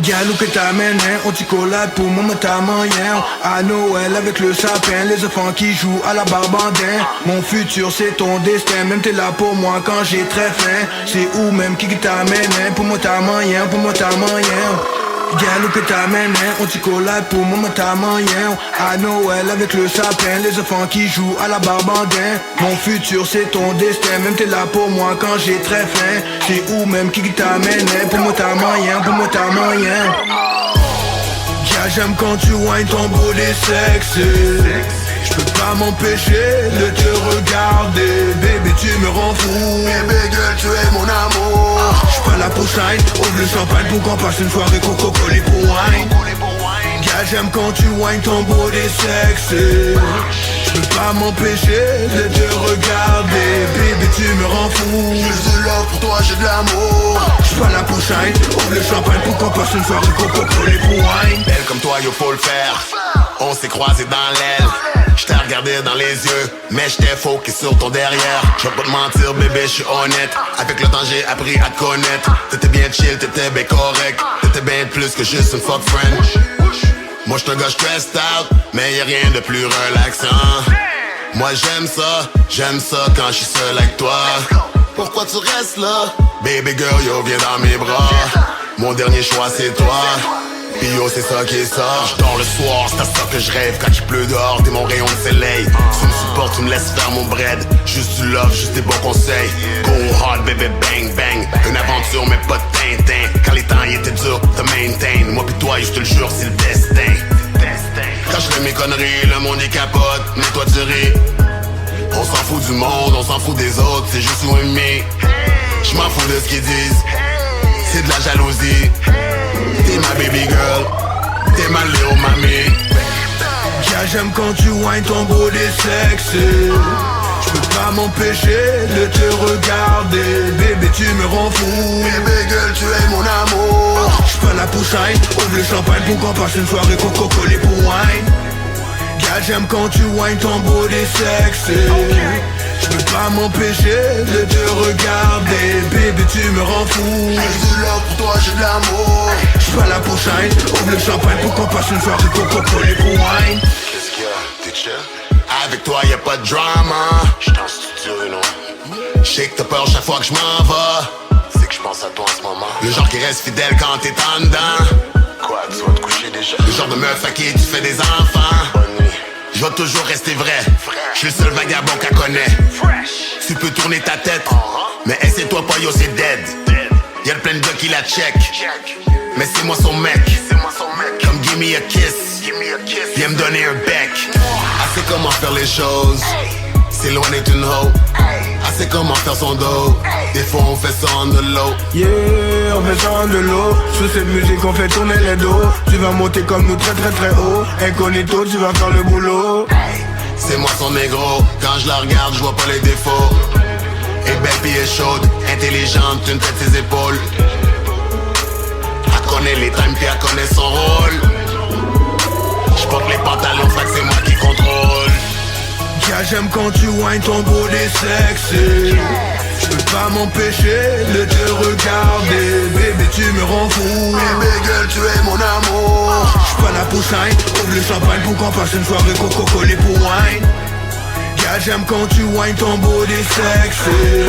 Galou que t'amènes, on t'y collade pour moi ta moyen. À Noël avec le sapin, les enfants qui jouent à la barbandin. Mon futur c'est ton destin, même t'es là pour moi quand j'ai très faim. C'est où même qui t'amène, pour moi ta moyen, pour moi ta moyen. Galou que t'amènes, on t'y collade pour moi ta moyen. À Noël avec le sapin, les enfants qui jouent à la barbandin. Mon futur c'est ton destin, même t'es là pour moi quand j'ai très faim. C'est où même qui t'amène, pour moi ta moyen, pour moi ta moyen. Yeah, j'aime quand tu whines ton beau des sexes. J'peux pas m'empêcher de te regarder. Baby tu me rends fou. Baby girl tu es mon amour. J'suis pas là pour shine, ouvre le champagne pour qu'on passe une soirée coco collé pour wine. Yeah, j'aime quand tu whines ton beau des sexes. J'peux pas m'empêcher de te regarder. Baby tu me rends fou. J'ai de love pour toi, j'ai de l'amour. J'suis pas là pour shine, ouvre le champagne pour qu'on passe une soirée coco collé pour wine. Belle comme toi, yo faut le faire. On s'est croisés dans l'aile. J't'ai regardé dans les yeux, mais j'étais focus sur ton derrière. J'vais pas te mentir, bébé, j'suis honnête. Avec le temps, j'ai appris à te connaître. T'étais bien chill, t'étais bien correct. T'étais bien plus que juste une fuck friend. Moi j'suis un gars stressed out, mais y'a rien de plus relaxant. Moi j'aime ça quand j'suis seul avec toi. Pourquoi tu restes là? Baby girl, yo, viens dans mes bras. Mon dernier choix c'est toi. Pis yo c'est ça qui est ça. J'dors le soir, c'est à ça que je rêve. Quand il pleut dehors, t'es mon rayon de soleil. Tu me supportes, tu me laisses faire mon bread. Juste du love, juste des bons conseils. Go hard, baby, bang, bang. Une aventure mais pas de tintin. Quand les temps y étaient durs, te maintain. Moi pis toi, je te le jure, c'est le destin. Quand je fais mes conneries, le monde y capote. Mais toi tu ris. On s'en fout du monde, on s'en fout des autres. C'est juste où aimer. J'm'en fous de ce qu'ils disent. C'est de la jalousie. T'es ma baby girl, t'es ma little mamie. Yeah, j'aime quand tu whines ton beau des sexes. J'peux pas m'empêcher de te regarder. Bébé tu me rends fou. Baby girl tu es mon amour. J'suis pas là pour shine, ouvre le champagne pour qu'on passe une soirée coco collé pour wine. Yeah, j'aime quand tu whines ton beau des sexes. J'peux pas m'empêcher de te regarder. Bébé, tu me rends fou. J'ai du love pour toi, j'ai de l'amour. J'suis pas là pour shine. Ouvre le champagne pour qu'on passe une soirée coco-collée pour wine. Qu'est-ce qu'il y a? T'es chill? Avec toi y'a pas de drama. J'suis en studio, non? J'sais que t'as peur chaque fois que j'm'en vais. C'est que j'pense à toi en ce moment. Le genre qui reste fidèle quand t'es en dedans. Quoi, tu vas te coucher déjà? Le genre de meuf à qui tu fais des enfants. Bonne nuit. Je vais toujours rester vrai. Je suis le seul vagabond qu'elle connaît. Tu peux tourner ta tête, mais essaie-toi pas, yo, c'est dead. Y'a plein de gars qui la check, mais c'est moi son mec. Comme give me a kiss, viens me donner un bec. Elle sait comment faire les choses, c'est loin d'être une hoe. Elle sait comment faire son dos, des fois on fait ça en de l'eau. Yeah, on fait ça en de l'eau. Sur cette musique on fait tourner les dos. Tu vas monter comme nous très très très haut. Incognito, tu vas faire le boulot. C'est moi son négro, quand je la regarde je vois pas les défauts. Et belle puis elle chaude, intelligente, une tête ses épaules. Elle connaît les times puis elle connaît son rôle. J'porte les pantalons, fait que c'est moi qui contrôle. Yeah, j'aime quand tu whines ton body sexy. J'peux pas m'empêcher de te regarder. Bébé, tu me rends fou. Bébé girl, tu es mon amour. J'suis pas là pour shine. Ouvre le champagne pour qu'on passe une soirée coco-collée pour wine. Yeah, j'aime quand tu whines ton body sexy.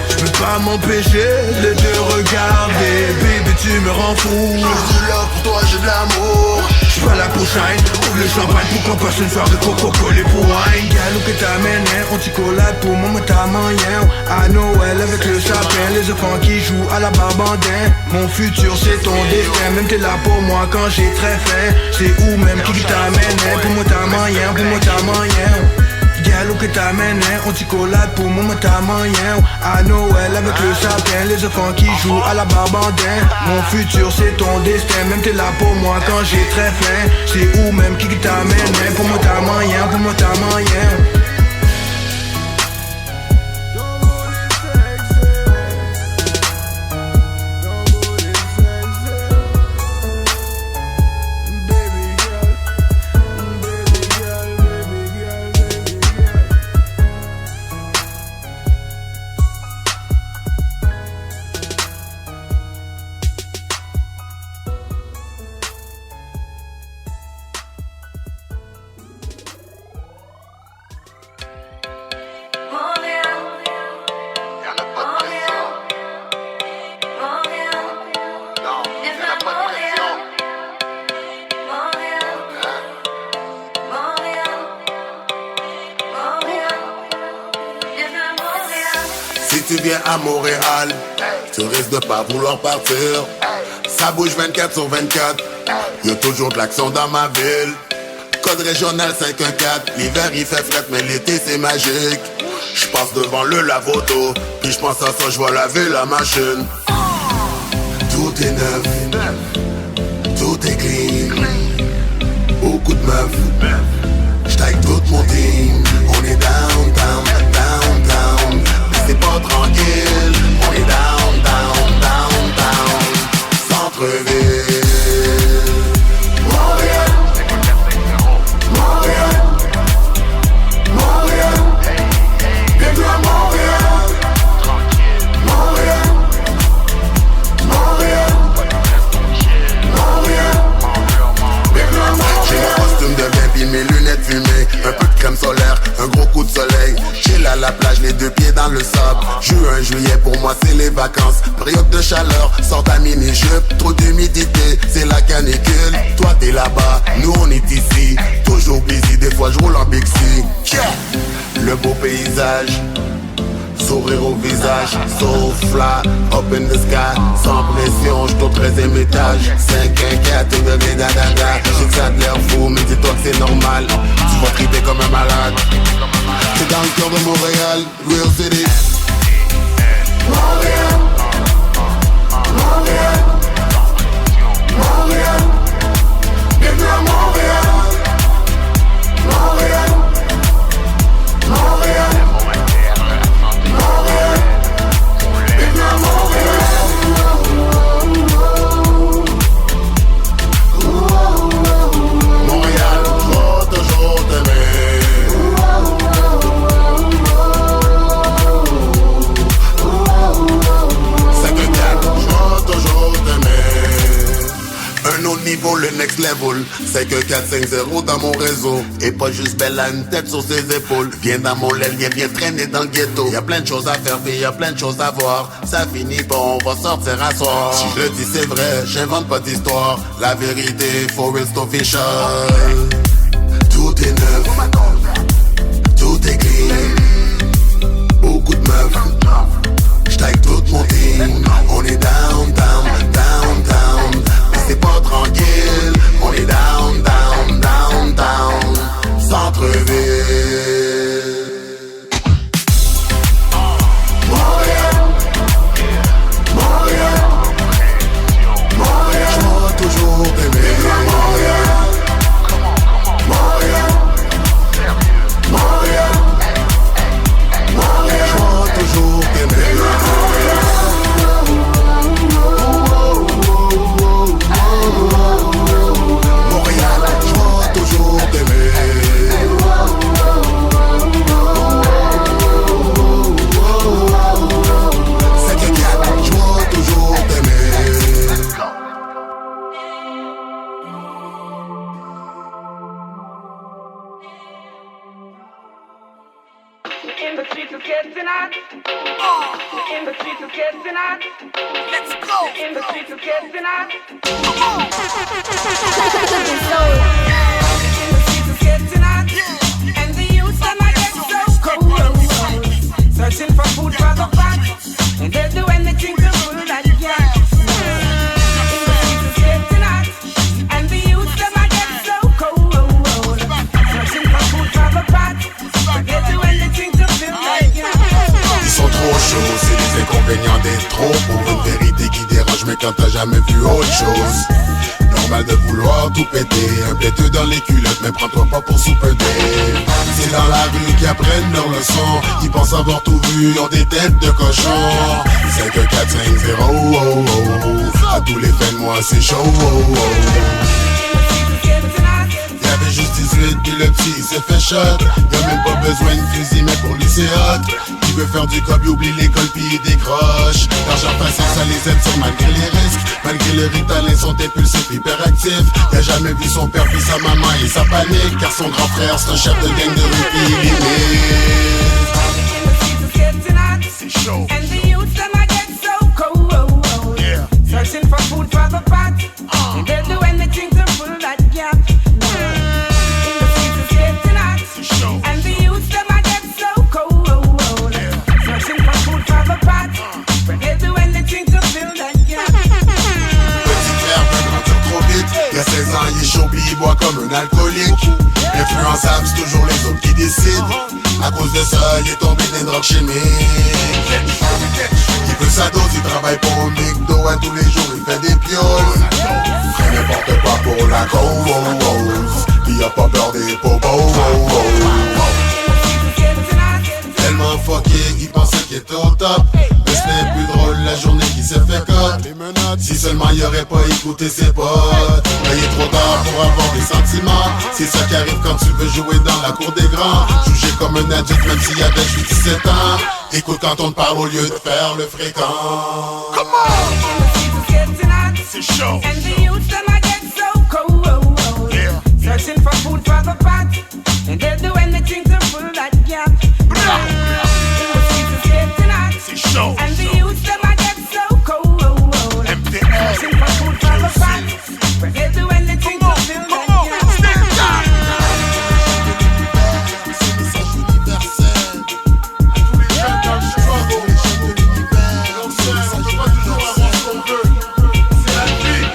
J'peux pas m'empêcher de te regarder. Bébé, tu me rends fou. J'ai du love pour toi, j'ai de l'amour. J'suis pas là pour shine. Ouvre le champagne pour qu'on passe une soirée coco-collée pour wine. Galou que t'amènes, on t'y collade pour moi, t'as moyen. À Noël avec le sapin, les enfants qui jouent à la barbandin. Mon futur c'est ton destin, même t'es là pour moi quand j'ai très faim. C'est où même qui t'amène, pour moi t'as moyen, pour moi t'as moyen. Galou que t'amènes, on t'y collade pour moi, t'as moyen. À Noël avec le sapin, les enfants qui jouent à la barbandin. Mon futur c'est ton destin, même t'es là pour moi quand j'ai très faim. C'est où même qui t'amène, pour moi t'as moyen, pour moi t'as moyen. Si tu viens à Montréal, tu risques de pas vouloir partir. Ça bouge 24 sur 24, y'a toujours de l'action dans ma ville. Code régional 514, l'hiver il fait fret mais l'été c'est magique. J'passe devant le lave-auto, puis j'pense à ça, j'vois laver la machine. Tout est neuf, tout est clean. Beaucoup de meufs, j'tag tout mon team. On est downtown, downtown. C'est pas tranquille, on est down, down, down, down. Centre-ville. Montréal, Montréal, Montréal. Bienvenue à Montréal. Montréal, Montréal, Montréal. Bienvenue à Montréal. J'ai mon costume de bain pis mes lunettes fumées. Un peu de crème solaire, un gros coup de soleil. Chill à la plage, les deux pieds dans le sable. Juin, juillet, pour moi c'est les vacances. Période de chaleur, sors ta mini-jupe. Trop d'humidité, c'est la canicule. Toi t'es là-bas, nous on est ici. Toujours busy, des fois je roule en Bixi. Le beau paysage, sourire au visage. So fly, up in the sky. Sans pression, j'suis au 13e étage. 5-1-4, tout devient da-da-da. J'ai que ça de l'air fou, mais dis-toi que c'est normal. Tu vas triper comme un malade. C'est dans le cœur de Montréal, Real City. Montréal, Montréal, Montréal. Bienvenue à Montréal. Montréal, Montréal, Montréal. Bienvenue à Montréal. Montréal, je vais toujours t'aimer. niveau, le next level. C'est que 450 dans mon réseau. Et pas juste belle à une tête sur ses épaules. Viens dans mon l'aile, viens traîner dans le ghetto. Y'a plein de choses à faire, puis y'a plein de choses à voir. Ça finit pas, on va sortir à soir. Si je le dis c'est vrai, j'invente pas d'histoire. La vérité, Forest Official. Tout est neuf, tout est clean. Beaucoup de meufs, j'tag tout mon team. On est down, down, down, down. Mais c'est pas tranquille. On est down, down, down, down. Centre-ville. Montréal, Montréal, Montréal. J'm'ai toujours aimé Montréal, Montréal, Montréal, Montréal. J'm'ai toujours aimé Montréal, j'm'ai toujours aimé. C'est que j'm'ai toujours aimé. In the streets of getting hot. In the streets of getting hot. Let's go. In the streets of getting hot. In the streets of getting hot. And the youth them I get so cold. Searching for food for the pot. And they'll do anything to rule that gap. In the streets of getting hot. And the youth them I get so cold. Searching for food for the pot. And they'll do anything to fill that gap. Ils sont trop chauds, c'est les inconvénients d'être trop pour une vérité qui dérange, mais quand t'as jamais vu autre chose. Normal de vouloir tout péter, un péteux dans les culottes, mais prends-toi pas pour soupeter. C'est dans la rue qu'ils apprennent leur leçon, ils pensent avoir tout vu, ils ont des têtes de cochon. 5, 4, 5, 0, oh, oh, oh. À tous les fins de mois c'est chaud, oh, oh. Y'avait juste 18 puis le petit s'est fait shot. Y'a même pas besoin de fusil mais pour lui c'est hot. Il veut faire du cob, il oublie l'école puis il décroche. L'argent facile ça les aide sur malgré les risques. Malgré le ritalin sont impulsifs, hyperactifs. Il a jamais vu son père puis sa maman et sa panique. Car son grand frère c'est un chef de gang de rue puis il limite. C'est chaud. And the youth them I get so cold. Yeah. Searching for food for the pot. And they'll do anything to fill that gap. In the streets it's getting hot. C'est chaud. And the youth them I get so cold. Yeah. Searching for food for the pot. But they'll do anything to fill that gap. Petit frère veut grandir trop vite. Il y a 16 ans, il est chaud puis il boit comme un alcoolique. Influençable, c'est toujours les autres qui décident. À cause de ça, il est tombé dans une drogue chimique. Il veut sa dose, il travaille pour un McDo à tous les jours, il fait des pioles. Fait n'importe quoi pour la cause. Il a pas peur des popos. Tellement fucké qu'il pensait qu'il était au top. Mais c'était plus drôle la journée qu'il s'est fait cote. Si seulement il aurait pas écouté ses potes. Mais il est trop tard pour avoir des sentiments. C'est ça qui arrive quand tu veux jouer dans la cour des grands. Jugé comme un adulte même s'il y avait juste 17 ans. Écoute quand on te parle au lieu de faire le fréquent. Come on! C'est chaud. And the youth them I get so cold. Yeah. Searching for food for the pot. And they'll do anything to fill that gap. C'est chaud. And the youth them I get so cold. Searching for food for the pot. But they'll do anything to fill that gap. C'est le message universel. À tous les jeunes dans le struggle, les jeunes de l'univers. On peut pas toujours avoir ce qu'on veut. C'est la vie.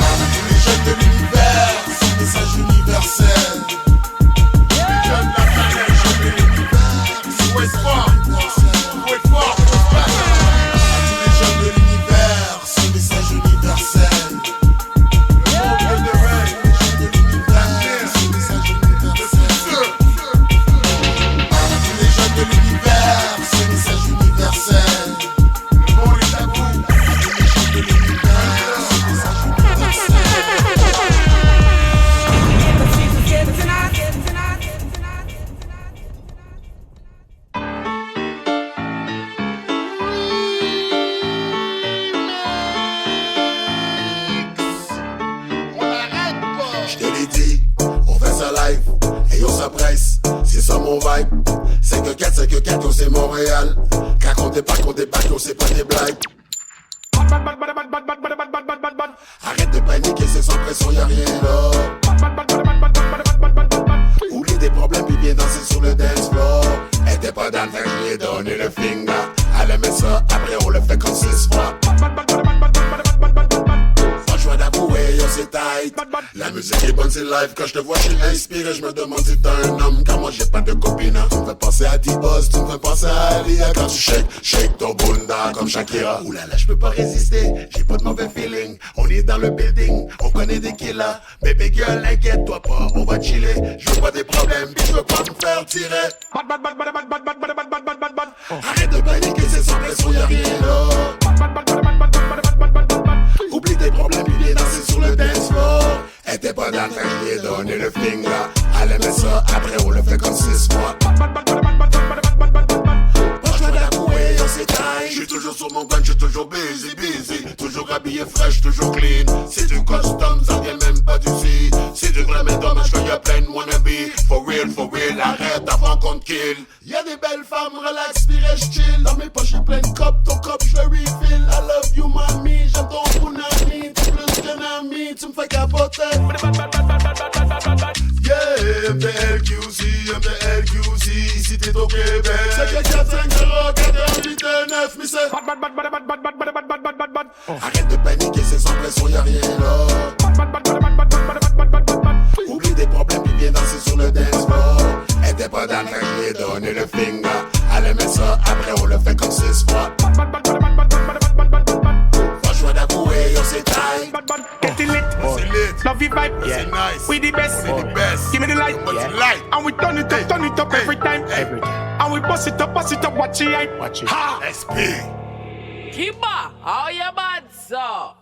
presse. C'est ça mon vibe. 5-4, yo, c'est Montréal. Quand on débarque, yo, c'est pas des blagues. Arrête de paniquer, c'est sans pression, y'a rien là. Oublie des problèmes, puis viens danser sur le dance floor. Elle était pas dans le fait, je lui ai donné le finger. Elle aimait ça, après on le fait comme 6 fois. Franchement d'avouer, yo c'est tight. La musique est bonne, c'est live. Quand je te vois, je suis inspiré. Je me demande si t'es un homme, car moi j'ai pas de copine. Tu me fais penser à T-Boss, tu me fais penser à Alia. Quand tu shake ton bunda comme Shakira. Oulala, je peux pas résister, j'ai pas de mauvais feeling. On est dans le building, on connaît des killers. Baby girl, inquiète-toi pas, on va chiller. Je veux pas des problèmes, puis je veux pas me faire tirer. Arrête de paniquer, c'est sans pression, y'a rien là. Oublie tes problèmes, puis viens danser sur le dance floor. Elle était pas dans le fait, je lui ai donné le finger. Elle aimait ça, après on le fait comme 6 fois. Franchement d'avouer, yo c'est time. J'suis toujours sur mon gun, j'suis toujours busy. Toujours habillé fresh, toujours clean. C'est du custom, ça vient même pas d'ici. C'est du vrai, mais dommage qu'il y a plein de wannabe. For real, arrête avant qu'on te kill. Y'a des belles femmes, relax, puis reste chill. Dans mes poches y'a plein de copes, ton cop j'le refill. I love you mami, j'aime ton punani. T'es plus qu'un ami, tu me fais capoter. Yeah, MDLQC, ici t'es au Québec. C'est que 4, 5, 0, 4, 8, 9, mais c'est arrête de paniquer, c'est sans pression, y'a rien là. Oublie des problèmes, puis viens danser sur le dance floor. Elle était pas dans le fait, je lui ai donné le finger. Elle aimait ça, après on le fait comme 6 fois. Franchement d'avouer, yo c'est time. Getting lit, love your vibe, c'est nice. we the best, give me the light, and we turn it up every time, and we bust it up, watch it hype, Ha! SP Kimba, how you bad, sir?